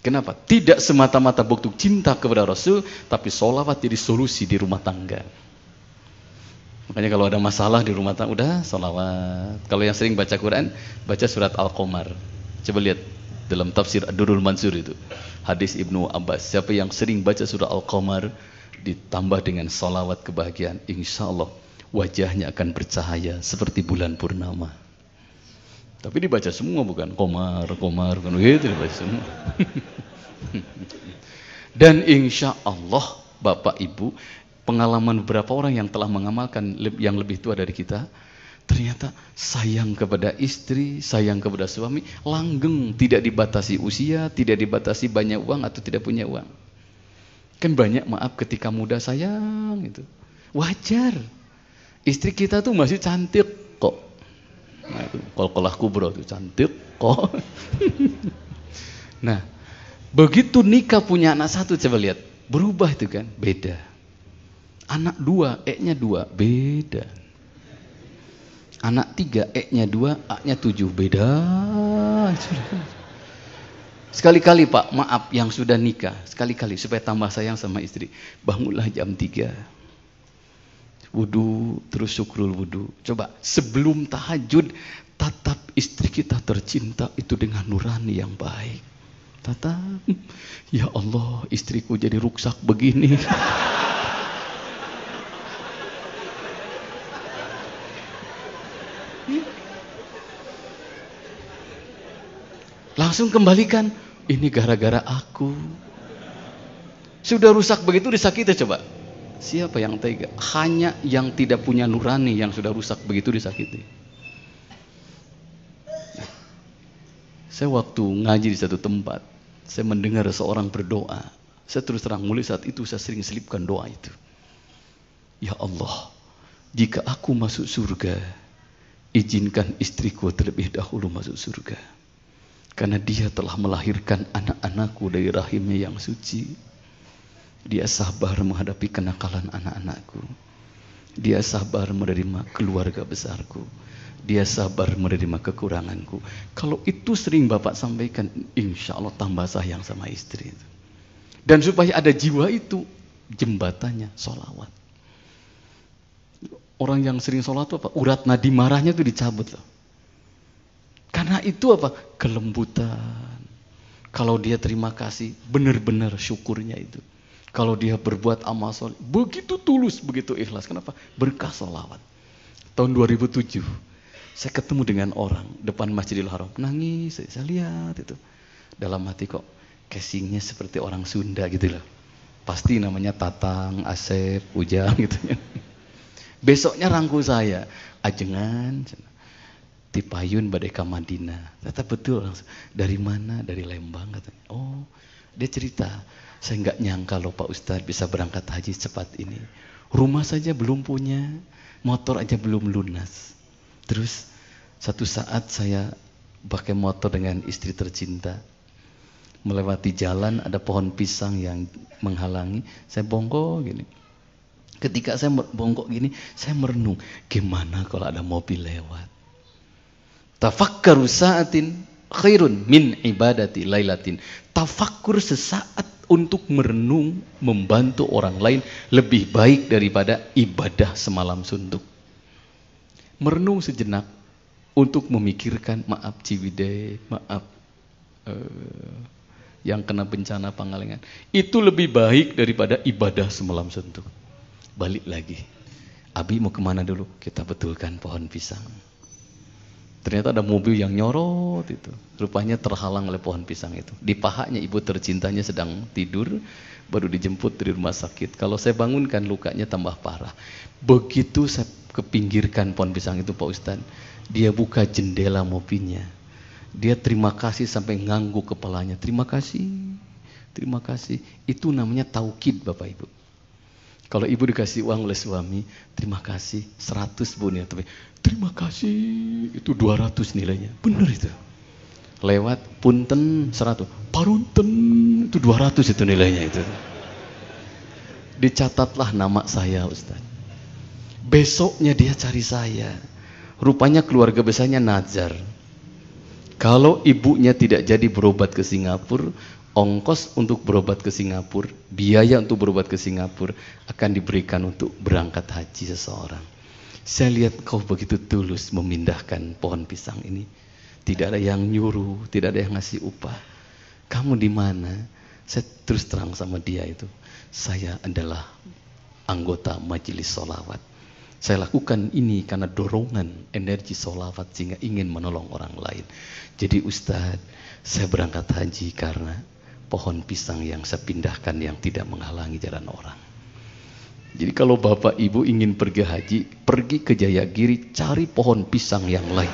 S1: Kenapa? Tidak semata-mata bentuk cinta kepada Rasul, tapi sholawat jadi solusi di rumah tangga. Makanya kalau ada masalah di rumah tangga, udah sholawat. Kalau yang sering baca Quran, baca surat Al-Qamar. Coba lihat dalam tafsir Ad-Durrul Mansur itu, hadis Ibnu Abbas, siapa yang sering baca surah Al-Qamar ditambah dengan sholawat kebahagiaan, insya Allah wajahnya akan bercahaya seperti bulan purnama. Tapi dibaca semua, bukan komar, kan gitu dibaca semua. Dan insya Allah Bapak Ibu, pengalaman beberapa orang yang telah mengamalkan yang lebih tua dari kita, ternyata sayang kepada istri, sayang kepada suami, langgeng, tidak dibatasi usia, tidak dibatasi banyak uang atau tidak punya uang. Kan banyak, maaf, ketika muda sayang itu wajar. Istri kita tuh masih cantik kok. Nah itu kol-kolah kubro tuh cantik kok. Nah, begitu nikah punya anak satu, coba lihat, berubah itu kan, beda. Anak 2, E-nya 2, beda. Anak 3, E-nya 2, A-nya 7, beda. Sekali-kali Pak, maaf yang sudah nikah, sekali-kali supaya tambah sayang sama istri, bangunlah jam 3. Wudu, terus syukrul wudu. Coba sebelum tahajud, tatap istri kita tercinta itu dengan nurani yang baik. Tatap, ya Allah, istriku jadi ruksak begini. Langsung kembalikan, ini gara-gara aku. Sudah rusak begitu disakiti, coba. Siapa yang tega? Hanya yang tidak punya nurani yang sudah rusak begitu disakiti. Saya waktu ngaji di satu tempat, saya mendengar seorang berdoa. Saya terus terang, mulai saat itu saya sering selipkan doa itu. Ya Allah, jika aku masuk surga, izinkan istriku terlebih dahulu masuk surga. Karena dia telah melahirkan anak-anakku dari rahimnya yang suci. Dia sabar menghadapi kenakalan anak-anakku. Dia sabar menerima keluarga besarku. Dia sabar menerima kekuranganku. Kalau itu sering Bapak sampaikan, insya Allah tambah sayang sama istri. Dan supaya ada jiwa itu, jembatannya sholawat. Orang yang sering sholawat itu apa? Urat nadi marahnya itu dicabut. Karena itu apa? Kelembutan. Kalau dia terima kasih, benar-benar syukurnya itu. Kalau dia berbuat amal soleh, begitu tulus, begitu ikhlas. Kenapa? Berkah sholawat. Tahun 2007, saya ketemu dengan orang depan Masjidil Haram. Nangis, saya lihat itu. Dalam hati kok, casingnya seperti orang Sunda gitu loh. Pasti namanya Tatang, Asep, Ujang gitu. Besoknya rangkul saya, ajengan, Tipayun badai ka Madinah. Kata betul langsung. Dari mana? Dari Lembang katanya. Oh, dia cerita, saya nggak nyangka loh Pak Ustadz bisa berangkat haji cepat ini. Rumah saja belum punya, motor aja belum lunas. Terus satu saat saya pakai motor dengan istri tercinta, melewati jalan ada pohon pisang yang menghalangi, saya bongkok gini. Ketika saya bongkok gini, saya merenung, gimana kalau ada mobil lewat? Tafakkaru sa'atin khairun min ibadati lailatin. Tafakkur sesaat untuk merenung, membantu orang lain lebih baik daripada ibadah semalam suntuk. Merenung sejenak untuk memikirkan, maaf Ciwidey, maaf yang kena bencana Pangalengan, itu lebih baik daripada ibadah semalam suntuk. Balik lagi, Abi mau kemana dulu? Kita betulkan pohon pisang. Ternyata ada mobil yang nyorot itu. Rupanya terhalang oleh pohon pisang itu. Di pahanya ibu tercintanya sedang tidur, baru dijemput dari rumah sakit. Kalau saya bangunkan, lukanya tambah parah. Begitu saya kepinggirkan pohon pisang itu Pak Ustadz, dia buka jendela mobilnya. Dia terima kasih sampai ngangguk kepalanya. Terima kasih, terima kasih. Itu namanya taukid Bapak Ibu. Kalau ibu dikasih uang oleh suami, terima kasih 100 Bu nih, tapi terima kasih itu 200 nilainya. Benar itu. Lewat punten 100, parunten itu 200 itu nilainya itu. Dicatatlah nama saya Ustaz. Besoknya dia cari saya. Rupanya keluarga besarnya nazar. Kalau ibunya tidak jadi berobat ke Singapura, ongkos untuk berobat ke Singapura, biaya untuk berobat ke Singapura akan diberikan untuk berangkat haji seseorang. Saya lihat kau begitu tulus memindahkan pohon pisang ini. Tidak ada yang nyuruh, tidak ada yang ngasih upah. Kamu di mana? Saya terus terang sama dia itu. Saya adalah anggota majelis sholawat. Saya lakukan ini karena dorongan energi sholawat sehingga ingin menolong orang lain. Jadi Ustadz, saya berangkat haji karena pohon pisang yang saya pindahkan yang tidak menghalangi jalan orang. Jadi kalau Bapak Ibu ingin pergi haji, pergi ke Jayagiri, cari pohon pisang yang lain.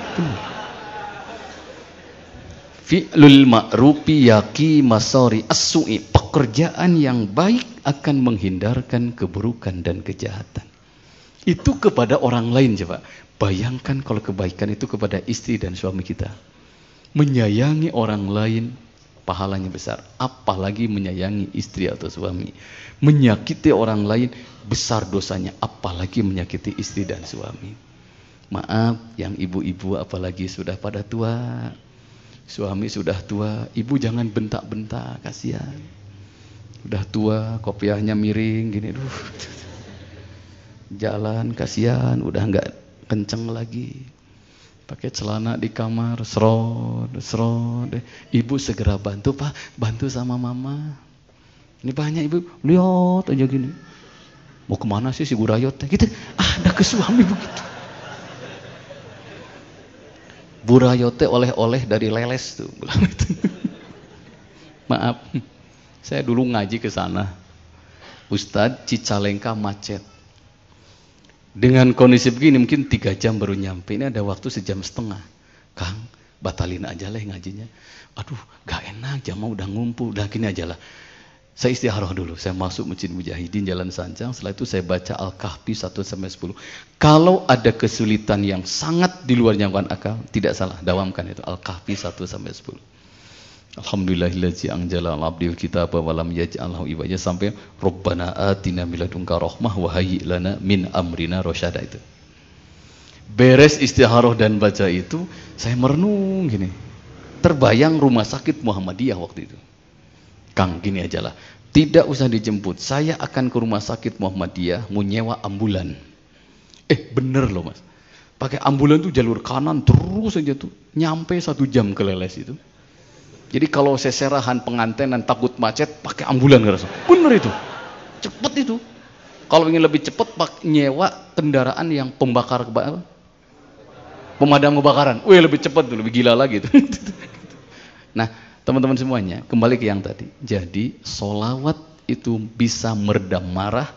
S1: Fi'lul ma'rufi yaqi masari as-su'i. Pekerjaan yang baik akan menghindarkan keburukan dan kejahatan. Itu kepada orang lain coba. Bayangkan kalau kebaikan itu kepada istri dan suami kita. Menyayangi orang lain pahalanya besar. Apalagi menyayangi istri atau suami. Menyakiti orang lain besar dosanya, apalagi menyakiti istri dan suami. Maaf yang ibu-ibu apalagi sudah pada tua, suami sudah tua, ibu jangan bentak-bentak, kasihan. Udah tua, kopiahnya miring gini, jalan kasihan, udah nggak kenceng lagi. Pakai celana di kamar, serot. Ibu segera bantu, Pak, bantu sama mama. Ini banyak ibu, lihat aja gini. Mau kemana sih si Burayot? Gitu. Ada ke suami begitu. Burayot oleh-oleh dari leles tuh. Maaf, saya dulu ngaji ke sana. Ustadz Cicalengka macet. Dengan kondisi begini mungkin 3 jam baru nyampe. Ini ada waktu 1,5 jam. Kang, batalin aja lah ngajinya. Aduh, gak enak, jamaah udah ngumpul. Udah gini aja lah. Saya istiharah dulu, saya masuk Masjid Mujahidin Jalan Sancang, setelah itu saya baca Al-Kahfi 1-10. Kalau ada kesulitan yang sangat di luar jangkauan akal, tidak salah, dawamkan itu Al-Kahfi 1-10. Alhamdulillahillazi anzala 'alal 'abdil kitaba wa lam yaj'al lahu iwaja sampai Rabbana atina min ladunka rahmah wa hayyi' lana min amrina rasyada itu. Beres istiharah dan baca itu, saya merenung gini. Terbayang rumah sakit Muhammadiyah waktu itu. Kang, gini aja lah, tidak usah dijemput, saya akan ke rumah sakit Muhammadiyah mau nyewa ambulan. Bener loh mas, pakai ambulan tuh jalur kanan terus aja tuh, nyampe 1 jam ke Leles itu. Jadi kalau seserahan pengantenan takut macet, pakai ambulan ngerasa, bener itu, cepet itu. Kalau ingin lebih cepet, nyewa kendaraan yang pemadam kebakaran, lebih cepet tuh, lebih gila lagi tuh. Nah, teman-teman semuanya, kembali ke yang tadi. Jadi, sholawat itu bisa meredam marah,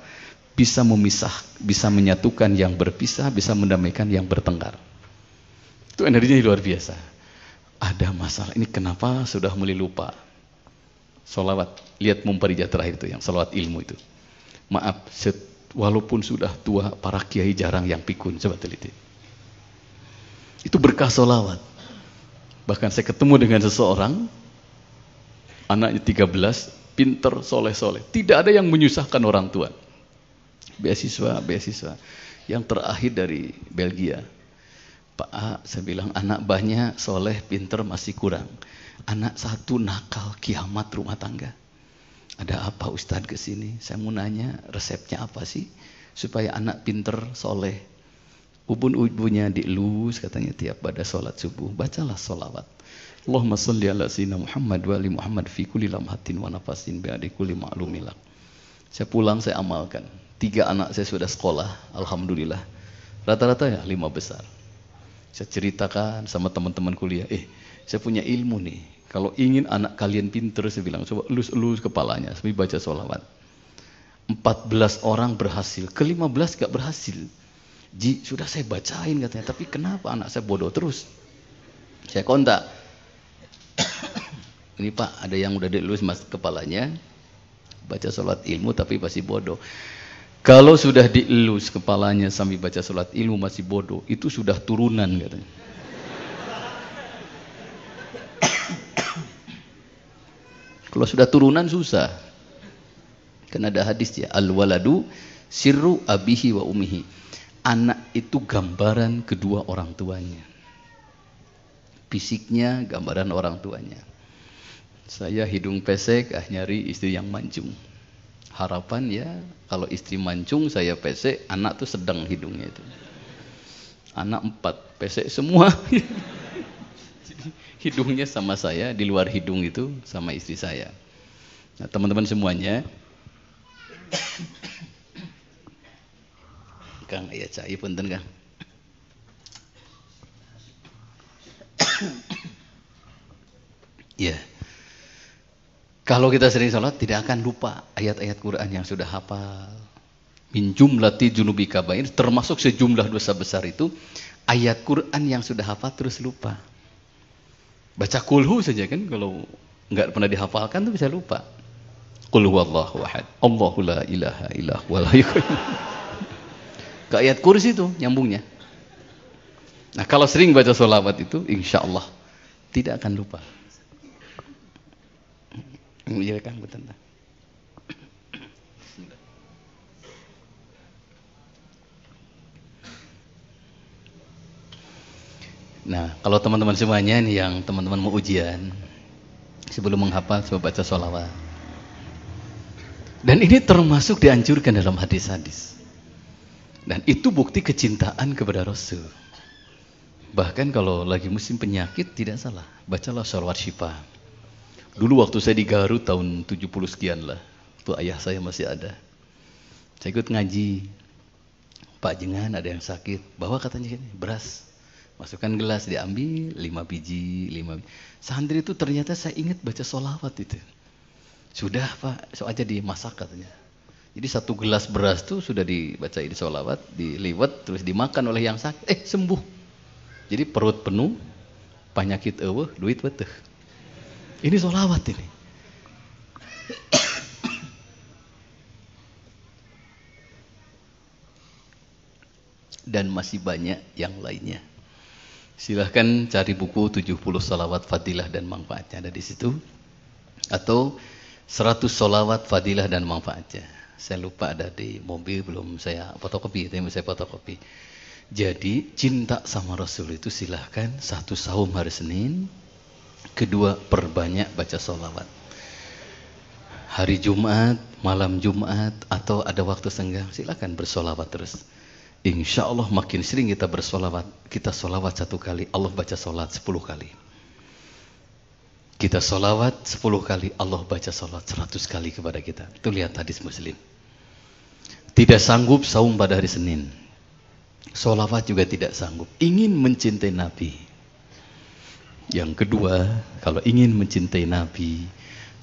S1: bisa memisah, bisa menyatukan yang berpisah, bisa mendamaikan yang bertengkar. Itu energinya luar biasa. Ada masalah, ini kenapa sudah mulai lupa? Sholawat, lihat Mumparija terakhir itu, yang sholawat ilmu itu. Maaf, walaupun sudah tua, para kiai jarang yang pikun, coba teliti. Itu berkah sholawat. Bahkan saya ketemu dengan seseorang, anaknya 13, pinter, soleh-soleh. Tidak ada yang menyusahkan orang tua. Beasiswa. Yang terakhir dari Belgia. Pak A, saya bilang anak banyak, soleh, pinter, masih kurang. Anak 1 nakal, kiamat rumah tangga. Ada apa Ustadz kesini? Saya mau nanya, resepnya apa sih? Supaya anak pinter, soleh. Ubun-ubunnya dielus katanya tiap pada sholat subuh. Bacalah sholawat. Allahumma salli ala sayyidina Muhammad wa ali Muhammad fi kulli lamhatin wa nafasin bi'adi kulli ma'lumilak. Saya pulang, saya amalkan. 3 anak saya sudah sekolah, alhamdulillah. Rata-rata ya 5 besar. Saya ceritakan sama teman-teman kuliah, saya punya ilmu nih. Kalau ingin anak kalian pinter, saya bilang, coba elus-elus kepalanya sambil baca sholawat. 14 orang berhasil, ke-15 gak berhasil. Ji, sudah saya bacain katanya, tapi kenapa anak saya bodoh terus? Saya kontak. Ini Pak, ada yang udah dielus mas kepalanya, baca sholat ilmu tapi masih bodoh. Kalau sudah dielus kepalanya sambil baca sholat ilmu masih bodoh, itu sudah turunan katanya. Kalau sudah turunan susah. Kan ada hadis ya, al-waladu sirru abihi wa umihi. Anak itu gambaran kedua orang tuanya. Fisiknya gambaran orang tuanya. Saya hidung pesek, nyari istri yang mancung. Harapan ya, kalau istri mancung, saya pesek, anak tuh sedang hidungnya itu. anak 4, pesek semua. Jadi hidungnya sama saya, di luar hidung itu sama istri saya. Nah teman-teman semuanya, Kang ya cai punten Kang. Ya, kalau kita sering sholat tidak akan lupa ayat-ayat Quran yang sudah hafal. Min jumlati junubi kabair, termasuk sejumlah dosa besar itu ayat Quran yang sudah hafal terus lupa. Baca kulhu saja kan, kalau nggak pernah dihafalkan tuh bisa lupa. Qul huwallahu ahad, Allahu la ilaha illa huwal hayyul qayyum. Ke ayat kursi itu nyambungnya. Nah kalau sering baca sholawat itu insya Allah tidak akan lupa. Iya Kang, betul. Nah, kalau teman-teman semuanya nih yang teman-teman mau ujian, sebelum menghafal coba baca sholawat. Dan ini termasuk dianjurkan dalam hadis-hadis. Dan itu bukti kecintaan kepada Rasul. Bahkan kalau lagi musim penyakit tidak salah, bacalah sholawat syifa. Dulu waktu saya di Garut tahun 70 sekian lah, waktu ayah saya masih ada. Saya ikut ngaji. Pak Jengan ada yang sakit, bawa katanya ini beras. Masukkan gelas, diambil 5 biji. Santri itu ternyata saya ingat baca sholawat itu. Sudah Pak, so aja dimasak katanya. Jadi 1 gelas beras tuh sudah dibaca di sholawat, diliwet, terus dimakan oleh yang sakit. Sembuh. Jadi perut penuh, penyakit eueuh, duit beteuh. Ini sholawat ini. Dan masih banyak yang lainnya. Silahkan cari buku 70 sholawat fadilah dan manfaatnya, ada di situ. Atau 100 sholawat fadilah dan manfaatnya. Saya lupa ada di mobil, belum saya fotokopi, tapi saya fotokopi. Jadi cinta sama Rasul itu silahkan 1 saum hari Senin, 2 perbanyak baca sholawat. Hari Jumat, malam Jumat, atau ada waktu senggang, silahkan bersolawat terus. Insya Allah makin sering kita bersolawat, kita solawat 1 kali, Allah baca solat 10 kali. Kita solawat 10 kali, Allah baca solat 100 kali kepada kita. Itu lihat hadis Muslim. Tidak sanggup saum pada hari Senin, solawat juga tidak sanggup. Ingin mencintai Nabi. Yang kedua, kalau ingin mencintai Nabi,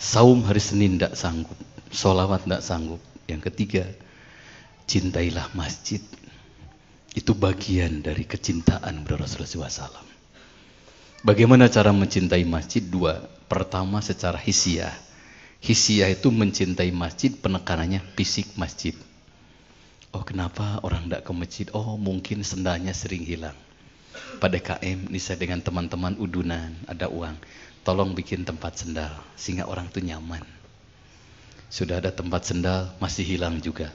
S1: saum hari Senin tidak sanggup, solawat tidak sanggup. Yang ketiga, cintailah masjid. Itu bagian dari kecintaan kepada Rasulullah SAW. Bagaimana cara mencintai masjid? 2. Pertama secara hisiah. Hisiah itu mencintai masjid, penekanannya fisik masjid. Oh kenapa orang tidak ke masjid? Oh mungkin sendalnya sering hilang. Pada KM, ini saya dengan teman-teman udunan, ada uang. Tolong bikin tempat sendal, sehingga orang itu nyaman. Sudah ada tempat sendal, masih hilang juga.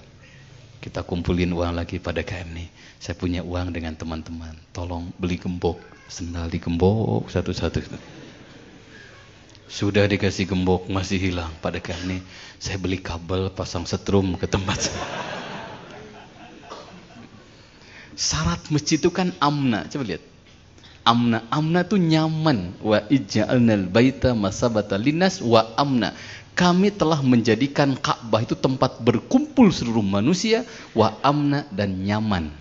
S1: Kita kumpulin uang lagi pada KM nih. Saya punya uang dengan teman-teman. Tolong beli gembok, sendal digembok satu-satu. Sudah dikasih gembok, masih hilang pada KM nih. Saya beli kabel, pasang setrum ke tempat. Syarat masjid itu kan amna. Coba lihat. Amna itu nyaman. Wa ij'alnal baita masabata linnas wa amna. Kami telah menjadikan Ka'bah itu tempat berkumpul seluruh manusia, wa amna, dan nyaman.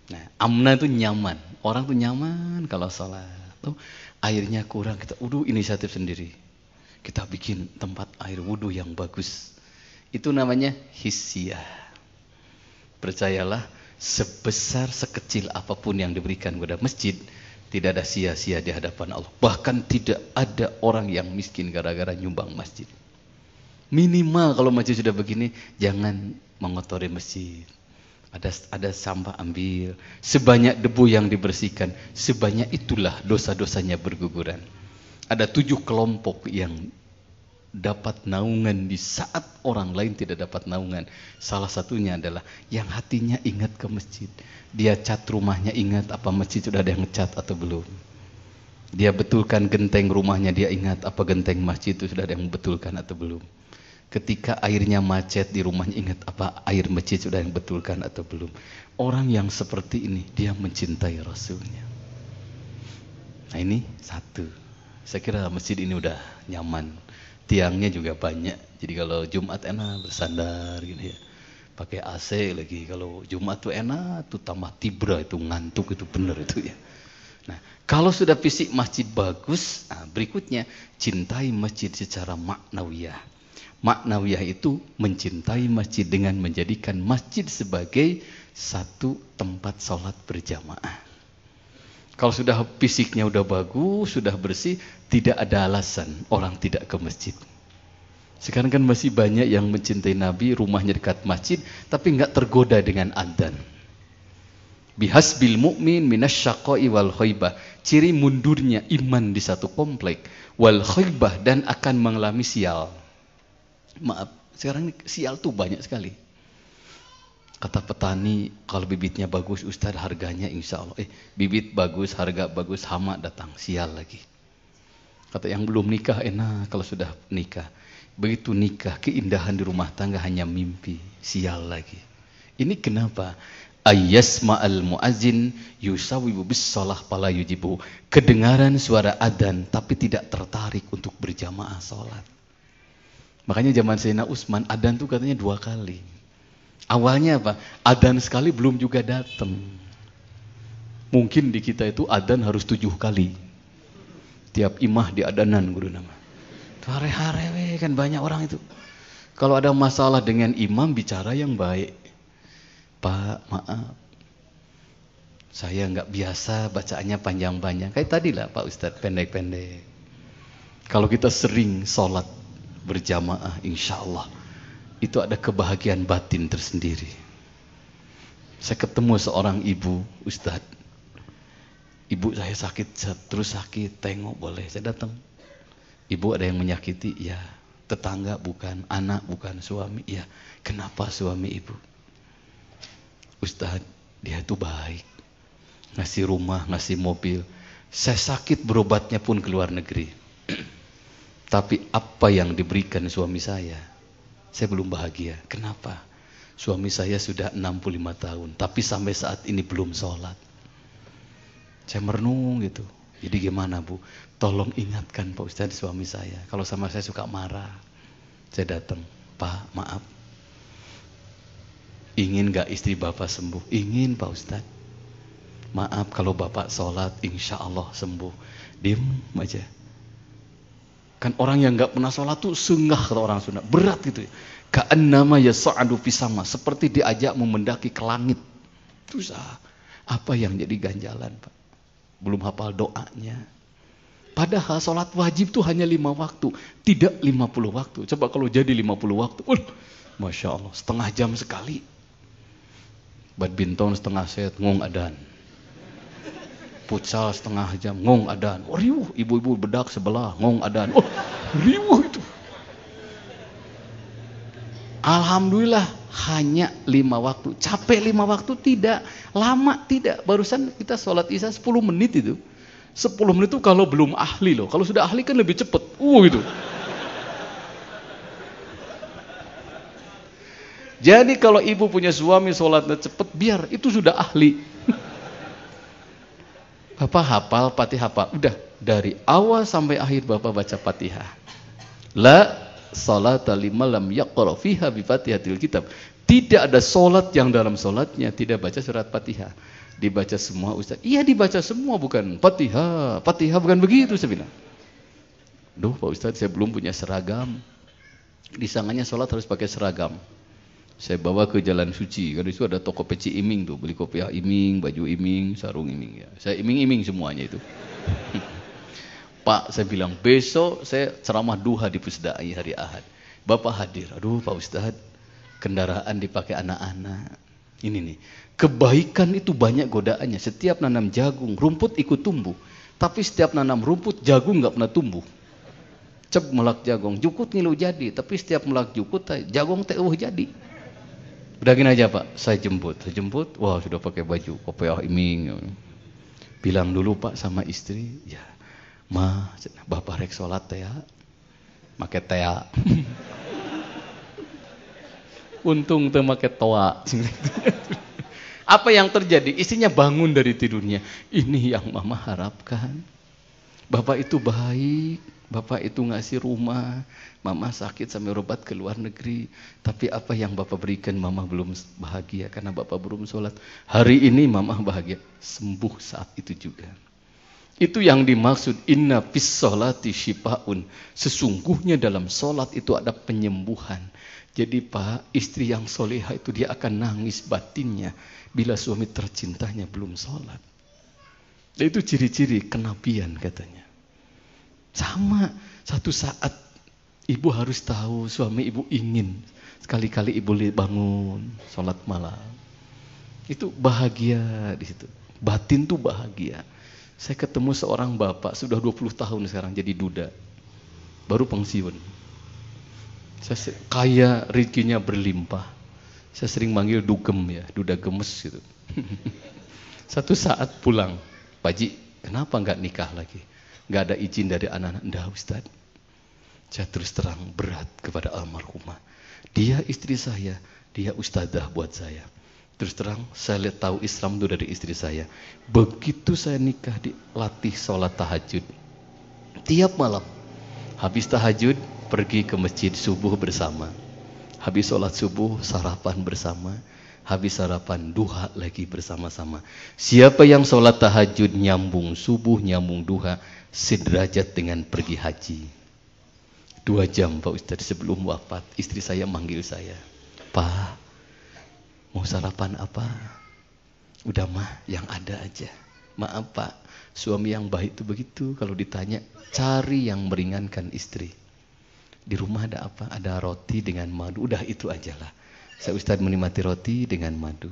S1: Nah, amna itu nyaman. Orang tuh nyaman kalau sholat. Tuh, airnya kurang, kita inisiatif sendiri. Kita bikin tempat air wudu yang bagus. Itu namanya hissiyah. Percayalah, sebesar sekecil apapun yang diberikan kepada masjid, tidak ada sia-sia di hadapan Allah. Bahkan tidak ada orang yang miskin gara-gara nyumbang masjid. Minimal kalau masjid sudah begini, jangan mengotori masjid. Ada sampah ambil. Sebanyak debu yang dibersihkan, sebanyak itulah dosa-dosanya berguguran. Ada 7 kelompok yang dapat naungan di saat orang lain tidak dapat naungan. Salah satunya adalah yang hatinya ingat ke masjid. Dia cat rumahnya, ingat apa masjid sudah ada yang ngecat atau belum. Dia betulkan genteng rumahnya, dia ingat apa genteng masjid itu sudah ada yang betulkan atau belum. Ketika airnya macet di rumahnya, ingat apa air masjid sudah yang betulkan atau belum. Orang yang seperti ini, dia mencintai Rasulnya. Nah ini satu. Saya kira masjid ini udah nyaman. Tiangnya juga banyak. Jadi kalau Jumat enak bersandar gitu ya. Pakai AC lagi. Kalau Jumat tuh enak, tuh tambah tibra itu ngantuk itu bener itu ya. Nah, kalau sudah fisik masjid bagus, nah berikutnya cintai masjid secara maknawiyah. Maknawiyah itu mencintai masjid dengan menjadikan masjid sebagai satu tempat sholat berjamaah. Kalau sudah fisiknya udah bagus, sudah bersih, tidak ada alasan orang tidak ke masjid. Sekarang kan masih banyak yang mencintai Nabi, rumahnya dekat masjid, tapi nggak tergoda dengan adzan. Bihasbil mu'min minasyaqai wal khaybah. Ciri mundurnya iman di satu komplek, wal khaybah, dan akan mengalami sial. Maaf, sekarang ini sial tuh banyak sekali. Kata petani, kalau bibitnya bagus Ustaz, harganya insya Allah. Bibit bagus, harga bagus, hama datang, sial lagi. Kata yang belum nikah, enak kalau sudah nikah. Begitu nikah, keindahan di rumah tangga hanya mimpi, sial lagi. Ini kenapa? Ayyasma'al mu'azin yusawibu bis shalah pala yujibu. Kedengaran suara adzan tapi tidak tertarik untuk berjamaah sholat. Makanya zaman Sayyidina Utsman adzan tuh katanya 2 kali. Awalnya apa? Adzan sekali belum juga datang. Mungkin di kita itu adzan harus 7 kali. Tiap imah di adanan guru nama. Hare-hare kan banyak orang itu. Kalau ada masalah dengan imam bicara yang baik. Pak, maaf. Saya nggak biasa bacaannya panjang-panjang. Kayak tadi lah Pak Ustadz, pendek-pendek. Kalau kita sering sholat berjamaah, insya Allah itu ada kebahagiaan batin tersendiri. Saya ketemu seorang ibu, Ustadz, ibu saya sakit, terus sakit, tengok boleh, saya datang. Ibu ada yang menyakiti, ya. Tetangga bukan, anak bukan, suami, ya. Kenapa suami ibu? Ustadz, dia itu baik, ngasih rumah, ngasih mobil. Saya sakit berobatnya pun ke luar negeri. Tapi apa yang diberikan suami saya belum bahagia. Kenapa? Suami saya sudah 65 tahun, tapi sampai saat ini belum sholat. Saya merenung gitu. Jadi gimana Bu? Tolong ingatkan Pak Ustadz suami saya. Kalau sama saya suka marah. Saya datang, Pak maaf. Ingin gak istri Bapak sembuh? Ingin Pak Ustadz. Maaf kalau Bapak sholat, insya Allah sembuh. Diem aja. Kan orang yang nggak pernah sholat tuh sengah kalau orang Sunda, berat gitu ya. Ka'annama yas'adu fisama, seperti diajak mendaki ke langit. Susah. Apa yang jadi ganjalan Pak? Belum hafal doanya. Padahal sholat wajib tuh hanya 5 waktu, tidak 50 waktu. Coba kalau jadi 50 waktu, Masya Allah, setengah jam sekali. Badminton setengah set, ngong adan. Futsal setengah jam, ngong adan. Riuh, ibu-ibu bedak sebelah, ngong adan. Riuh itu. Alhamdulillah hanya 5 waktu. Capek 5 waktu? Tidak. Lama? Tidak. Barusan kita sholat isya 10 menit itu. 10 menit itu kalau belum ahli loh. Kalau sudah ahli kan lebih cepet. Gitu. Jadi kalau ibu punya suami sholatnya cepet, biar itu sudah ahli. Bapak hafal, Fatihah hafal. Udah, dari awal sampai akhir Bapak baca Fatihah. La salata liman lam yaqra fiha bi Fatihatil kitab. Tidak ada solat yang dalam solatnya tidak baca surat Fatihah. Dibaca semua Ustaz. Iya dibaca semua, bukan Fatihah. Fatihah bukan begitu saya bilang. Duh Pak Ustaz, saya belum punya seragam. Disangkanya solat harus pakai seragam. Saya bawa ke Jalan Suci, kan itu ada toko peci iming tuh, beli kopiah iming, baju iming, sarung iming ya. Saya iming-iming semuanya itu. Pak, saya bilang besok saya ceramah duha di Pusdai hari Ahad. Bapak hadir. Aduh Pak Ustadz, kendaraan dipakai anak-anak. Ini nih, kebaikan itu banyak godaannya. Setiap nanam jagung, rumput ikut tumbuh. Tapi setiap nanam rumput, jagung nggak pernah tumbuh. Cep melak jagung, jukut ngilu jadi. Tapi setiap melak jukut, jagung teh jadi. Udah gini aja Pak, saya jemput, wah sudah pakai baju kopiah iming. Bilang dulu Pak sama istri, ya, Bapak rek sholat teh ya, make teh. Untung teu make toa. Apa yang terjadi? Istrinya bangun dari tidurnya. Ini yang mama harapkan. Bapak itu baik, bapak itu ngasih rumah, mama sakit sampai berobat ke luar negeri. Tapi apa yang bapak berikan mama belum bahagia karena bapak belum sholat. Hari ini mama bahagia, sembuh saat itu juga. Itu yang dimaksud inna fis sholati syifaun. Sesungguhnya dalam sholat itu ada penyembuhan. Jadi Pak, istri yang soleha itu dia akan nangis batinnya bila suami tercintanya belum sholat. Itu ciri-ciri kenabian katanya. Sama, satu saat ibu harus tahu suami ibu ingin sekali-kali ibu bangun sholat malam. Itu bahagia di situ. Batin tuh bahagia. Saya ketemu seorang bapak sudah 20 tahun sekarang jadi duda. Baru pensiun. Saya kaya, rezekinya berlimpah. Saya sering manggil dugem ya, duda gemes gitu. Satu saat pulang, Pak Ji, kenapa nggak nikah lagi? Nggak ada izin dari anak-anak. Enggak Ustaz. Saya terus terang berat kepada almarhumah. Dia istri saya, dia ustadzah buat saya. Terus terang, saya lihat tahu Islam itu dari istri saya. Begitu saya nikah, dilatih sholat tahajud. Tiap malam, habis tahajud, pergi ke masjid subuh bersama. Habis sholat subuh, sarapan bersama. Habis sarapan, duha lagi bersama-sama. Siapa yang sholat tahajud, nyambung subuh, nyambung duha, sederajat dengan pergi haji. 2 jam Pak Ustadz sebelum wafat, istri saya manggil saya. Pak, mau sarapan apa? Udah mah, yang ada aja. Maaf Pak, suami yang baik itu begitu. Kalau ditanya, cari yang meringankan istri. Di rumah ada apa? Ada roti dengan madu. Udah itu aja lah. Saya Ustadz menikmati roti dengan madu.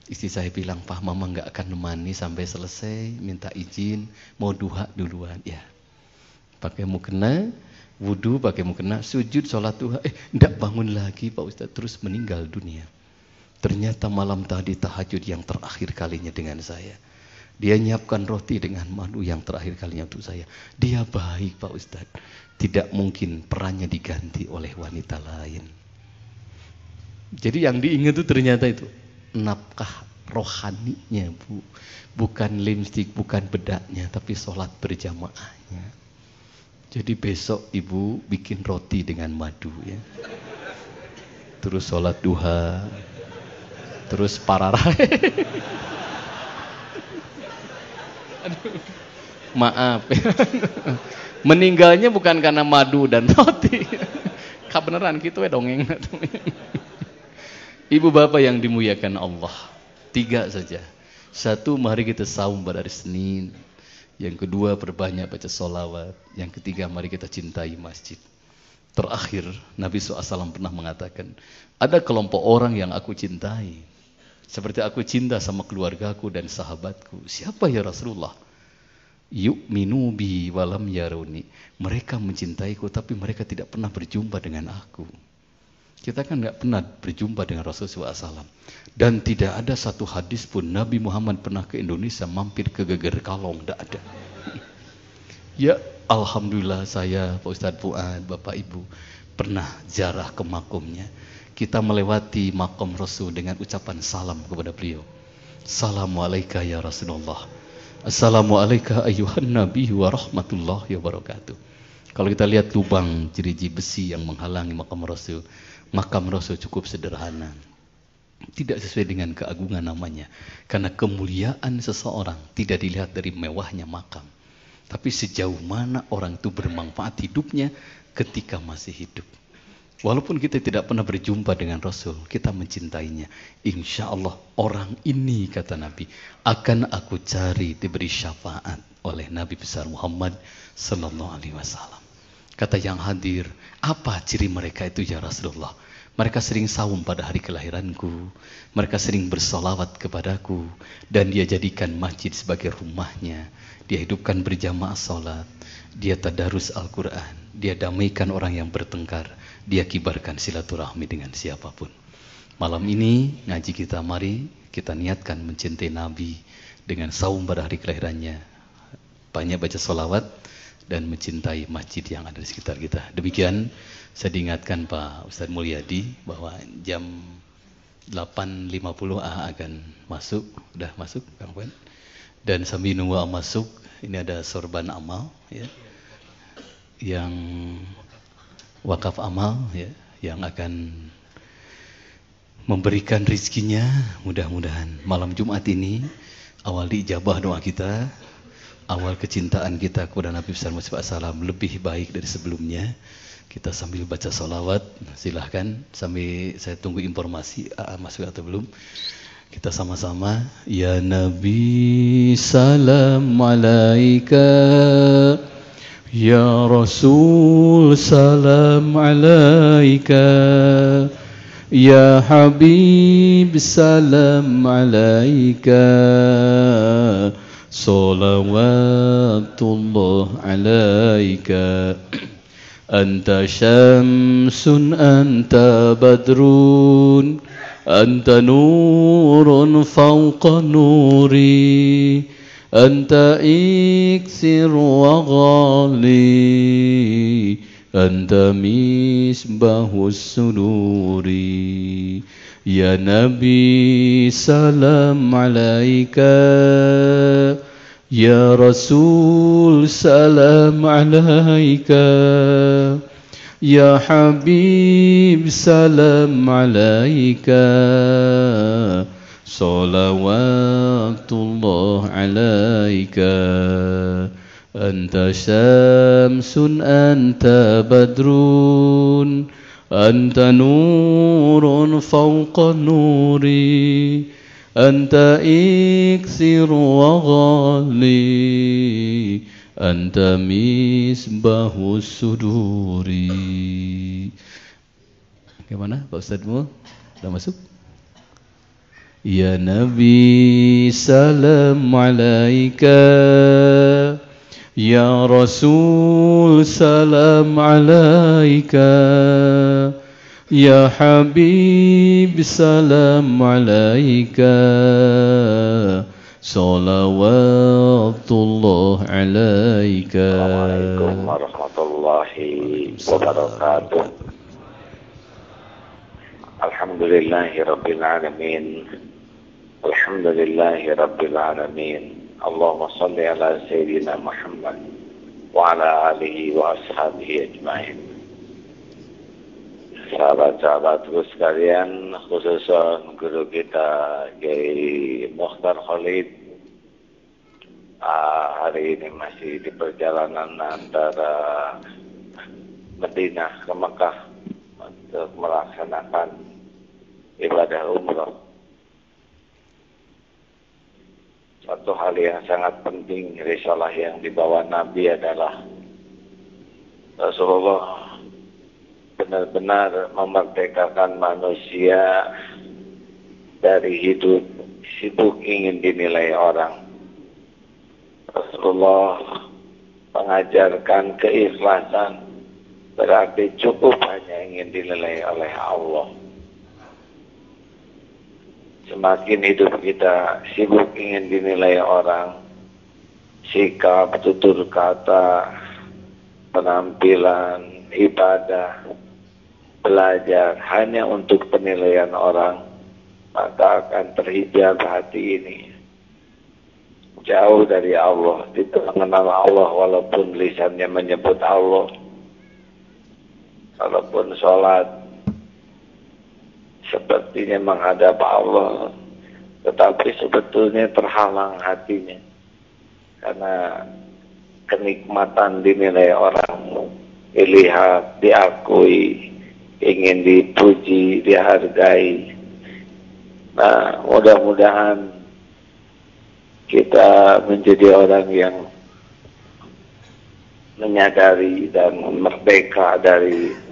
S1: Istri saya bilang, Pak, mama gak akan nemani sampai selesai. Minta izin, mau duha duluan. Ya, pakai mukena, wudu, pakai mukena, sujud, sholat duha. Enggak bangun lagi Pak Ustadz, terus meninggal dunia. Ternyata malam tadi tahajud yang terakhir kalinya dengan saya. Dia nyiapkan roti dengan madu yang terakhir kalinya untuk saya. Dia baik Pak Ustadz. Tidak mungkin perannya diganti oleh wanita lain. Jadi yang diingat itu ternyata itu nafkah rohaninya Bu. Bukan lipstik, bukan bedaknya, tapi sholat berjamaahnya. Jadi besok ibu bikin roti dengan madu ya. Terus sholat duha. Terus pararah. Aduh, maaf. Meninggalnya bukan karena madu dan roti. Kebenaran gitu ya dongeng. Ibu bapak yang dimuliakan Allah, 3 saja. 1, mari kita saum pada hari Senin. Yang kedua, perbanyak baca sholawat. Yang ketiga, mari kita cintai masjid. Terakhir, Nabi SAW pernah mengatakan, ada kelompok orang yang aku cintai. Seperti aku cinta sama keluargaku dan sahabatku. Siapa ya Rasulullah? Yu'minu bi walam yaruni. Mereka mencintaiku tapi mereka tidak pernah berjumpa dengan aku. Kita kan nggak pernah berjumpa dengan Rasulullah SAW. Dan tidak ada satu hadis pun Nabi Muhammad pernah ke Indonesia mampir ke Geger Kalong. Tidak ada. Ya Alhamdulillah saya Pak Ustadz Fuad, Bapak Ibu pernah ziarah ke makomnya. Kita melewati makom Rasul dengan ucapan salam kepada beliau. Assalamualaikum ya Rasulullah. Assalamualaikum ayuhan Nabi wa rahmatullahi wabarakatuh. Kalau kita lihat lubang jeriji besi yang menghalangi makam Rasul cukup sederhana. Tidak sesuai dengan keagungan namanya. Karena kemuliaan seseorang tidak dilihat dari mewahnya makam. Tapi sejauh mana orang itu bermanfaat hidupnya ketika masih hidup. Walaupun kita tidak pernah berjumpa dengan Rasul, kita mencintainya. Insya Allah orang ini, kata Nabi, akan aku cari diberi syafaat oleh Nabi besar Muhammad Sallallahu Alaihi Wasallam. Kata yang hadir, apa ciri mereka itu ya Rasulullah? Mereka sering saum pada hari kelahiranku. Mereka sering bersolawat kepadaku. Dan dia jadikan masjid sebagai rumahnya. Dia hidupkan berjamaah sholat. Dia tadarus Al-Quran. Dia damaikan orang yang bertengkar. Dia kibarkan silaturahmi dengan siapapun. Malam ini ngaji kita, mari kita niatkan mencintai Nabi dengan saum pada hari kelahirannya. Banyak baca sholawat dan mencintai masjid yang ada di sekitar kita. Demikian saya diingatkan Pak Ustadz Mulyadi bahwa jam 8.50 akan masuk, udah masuk Kang Pen. Dan sambil nunggu masuk, ini ada sorban amal ya, yang wakaf amal ya, yang akan memberikan rizkinya. Mudah-mudahan malam Jumat ini awal diijabah doa kita, awal kecintaan kita kepada Nabi SAW lebih baik dari sebelumnya. Kita sambil baca salawat, silahkan sambil saya tunggu informasi masuk atau belum. Kita sama-sama. Ya Nabi salam alaika, Ya Rasul salam alaika, Ya Habib salam alaika, salawatullah alaika. Anta syamsun anta badrun, anta nurun fawqa nuri, anta iksir wa ghali, anta misbahus suduri. Ya Nabi salam alaika, Ya Rasul salam alaika, Ya Habib salam alaika, salawatullah alaika. Anta syamsun anta badrun, anta nurun fawqa nuri, anta iksir wa ghali, anta misbahus suduri. Bagaimana Pak Ustadzmu? Sudah masuk? Ya Nabi salam alaika, Ya Rasul salam alaika, Ya Habib salam alaika, salawatullah alaika.
S2: Assalamualaikum warahmatullahi wabarakatuh. Alhamdulillahi rabbil alamin, alhamdulillahi rabbil alamin. Allahumma salli ala Sayyidina Muhammad wa ala alihi wa ashabihi ajma'in. Sahabat-sahabatku sekalian, khususnya guru kita Kiai Mukhtar Khalid, hari ini masih di perjalanan antara Madinah ke Mekah untuk melaksanakan ibadah umrah. Satu hal yang sangat penting, risalah yang dibawa Nabi adalah Rasulullah benar-benar memerdekakan manusia dari hidup sibuk ingin dinilai orang. Rasulullah mengajarkan keikhlasan, berarti cukup hanya ingin dinilai oleh Allah. Semakin hidup kita sibuk ingin dinilai orang, sikap, tutur kata, penampilan, ibadah, belajar hanya untuk penilaian orang, maka akan terhijab hati ini. Jauh dari Allah, tidak mengenal Allah walaupun lisannya menyebut Allah. Walaupun sholat sepertinya menghadap Allah, tetapi sebetulnya terhalang hatinya karena kenikmatan dinilai orang, dilihat, diakui, ingin dipuji, dihargai. Nah, mudah-mudahan kita menjadi orang yang menyadari dan merdeka dari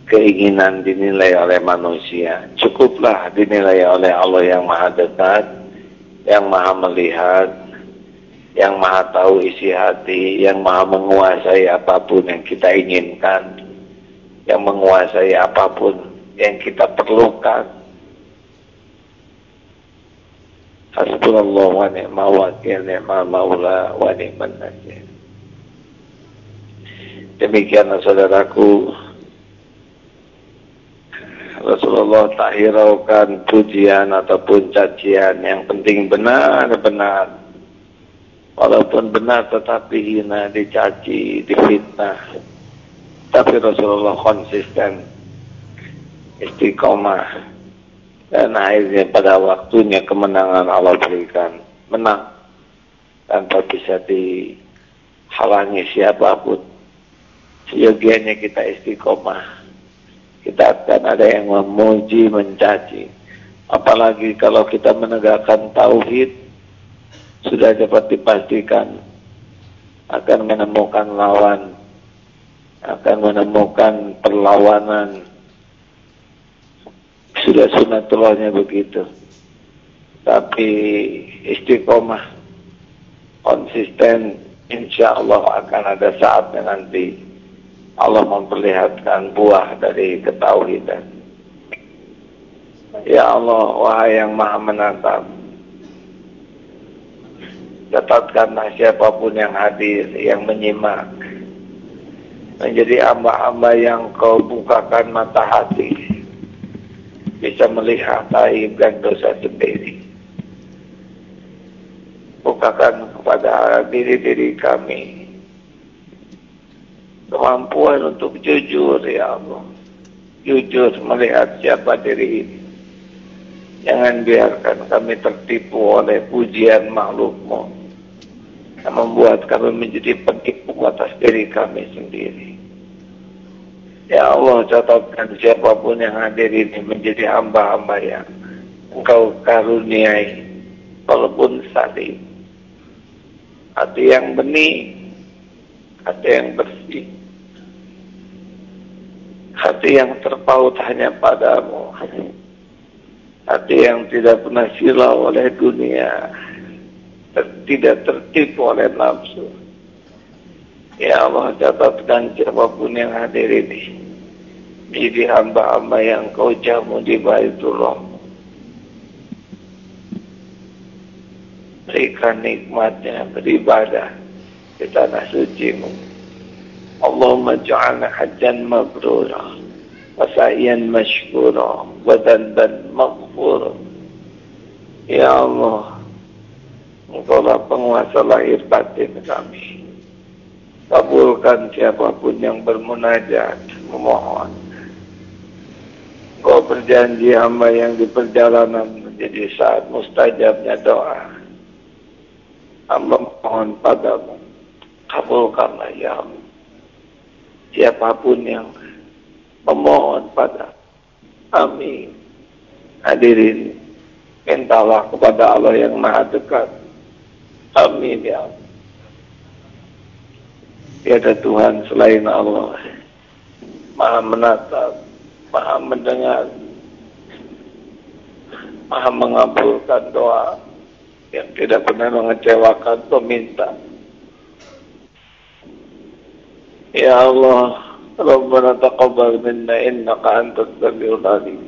S2: keinginan dinilai oleh manusia. Cukuplah dinilai oleh Allah yang maha dekat, yang maha melihat, yang maha tahu isi hati, yang maha menguasai apapun yang kita inginkan, yang menguasai apapun yang kita perlukan. Hasbunallah wa ni'mal wakil, ni'mal maula wa ni'man nasir. Demikianlah saudaraku, Rasulullah tak hiraukan pujian ataupun cacian, yang penting benar-benar. Walaupun benar tetapi hina, dicaci, difitnah, tapi Rasulullah konsisten, istiqomah, dan akhirnya pada waktunya kemenangan Allah berikan, menang tanpa bisa dihalangi siapapun. Seyogianya kita istiqomah, kita akan ada yang memuji, mencaci. Apalagi kalau kita menegakkan tauhid, sudah dapat dipastikan akan menemukan lawan, akan menemukan perlawanan. Sudah sunatullahnya begitu. Tapi istiqomah, konsisten, insya Allah akan ada saatnya nanti Allah memperlihatkan buah dari ketauhidan. Ya Allah, wahai yang maha menatap, catatkanlah siapapun yang hadir, yang menyimak, menjadi hamba-hamba yang kau bukakan mata hati, bisa melihat aib dan dosa sendiri. Bukakan kepada diri-diri kami kemampuan untuk jujur, ya Allah. Jujur melihat siapa diri ini. Jangan biarkan kami tertipu oleh pujian makhlukmu yang membuat kami menjadi penipu atas diri kami sendiri. Ya Allah, catatkan siapapun yang hadir ini menjadi hamba-hamba yang Engkau karuniai, walaupun saling, hati yang benih, hati yang bersih, hati yang terpaut hanya padamu, hati yang tidak pernah silau oleh dunia, tidak tertipu oleh nafsu. Ya Allah, catatkan siapapun yang hadir ini menjadi hamba-hamba yang Kau jamu di Baitullah. Berikan nikmatnya beribadah di tanah suci-Mu. Allahumma ja'alna hajjan mabrura wa sa'yan mashkura wa dhanban maghfura. Ya Allah, Engkaulah penguasa lahir batin kami. Kabulkan siapapun yang bermunajat, memohon. Engkau berjanji hamba yang di perjalanan menjadi saat mustajabnya doa. Hamba mohon padamu, kabulkanlah ya Allah. Siapapun yang memohon pada amin. Hadirin, mintalah kepada Allah yang maha dekat. Amin ya Allah. Tiada Tuhan selain Allah, maha menatap, maha mendengar, maha mengabulkan doa yang tidak pernah mengecewakan peminta. Ya Allah, Rabbana taqabbal minna innaka antas samiul alim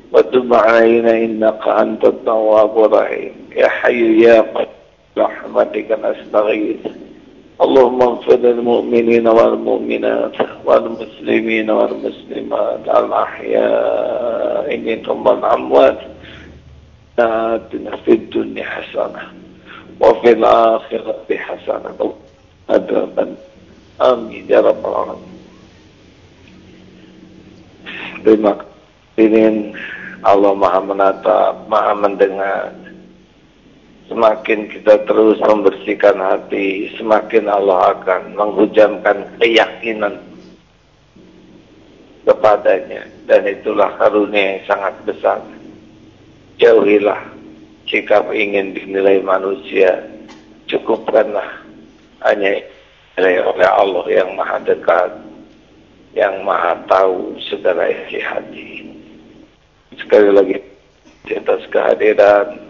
S2: wa tub 'alaina innaka antat tawwabur rahim. Ya Hayyu ya Qayyum rahmatika nastaghith. Allahumma ighfir lil mu'minina wal mu'minat wal muslimina wal muslimat al ahya'i minhum wal amwat. Atina fid dunya hasanah wa fil akhirati hasanah wa adzaban. Amin ya rabbal alamin. Terima kasih. Allah maha menatap, maha mendengar. Semakin kita terus membersihkan hati, semakin Allah akan menghujamkan keyakinan kepadanya, dan itulah karunia yang sangat besar. Jauhilah sikap ingin dinilai manusia, cukupkanlah hanya oleh Allah yang maha dekat, yang maha tahu segala isi hati. Sekali lagi atas kehadiran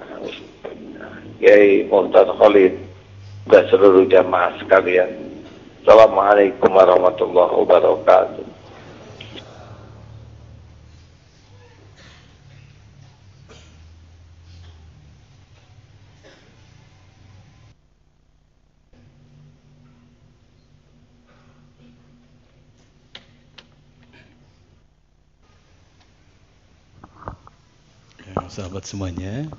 S2: Kiai Muhtar Khalid dan seluruh jamaah sekalian, Assalamualaikum warahmatullahi wabarakatuh.
S1: sahabat semuanya,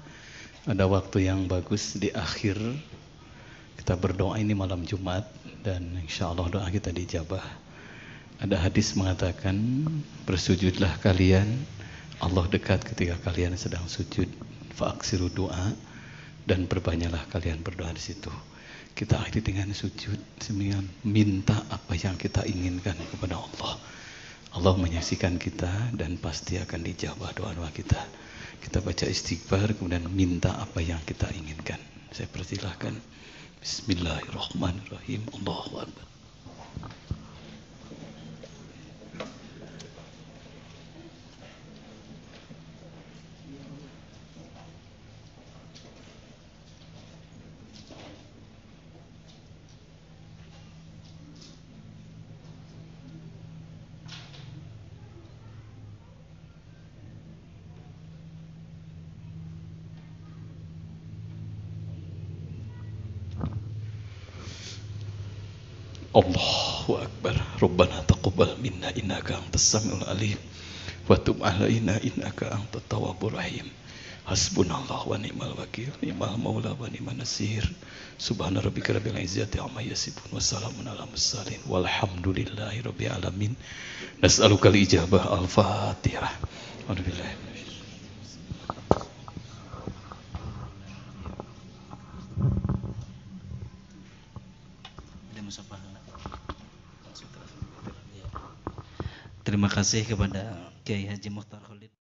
S1: ada waktu yang bagus di akhir kita berdoa ini malam Jumat, dan insya Allah doa kita dijabah. Ada hadis mengatakan, bersujudlah kalian, Allah dekat ketika kalian sedang sujud. Fa'aksiru doa, dan perbanyaklah kalian berdoa di situ. Kita akhiri dengan sujud, sehingga minta apa yang kita inginkan kepada Allah. Allah menyaksikan kita dan pasti akan dijawab doa-doa kita. Kita baca istighfar, kemudian minta apa yang kita inginkan. Saya persilahkan. Bismillahirrahmanirrahim. Allahu Akbar. Allahu Akbar. Rabbana taqabbal minna innaka antas samiul alim wa tub alaina innaka antat tawwabur rahim. Hasbunallahu wa ni'mal wakil, ni'mal maula wa ni'man nasir. Subhana rabbika rabbil izzati amma yasifun wa salamun alal mursalin walhamdulillahi rabbil alamin. Nas'alukal ijabah. Al-Fatihah. Alhamdulillah.
S3: Terima kasih kepada Kiai Haji Mukhtar Khalid.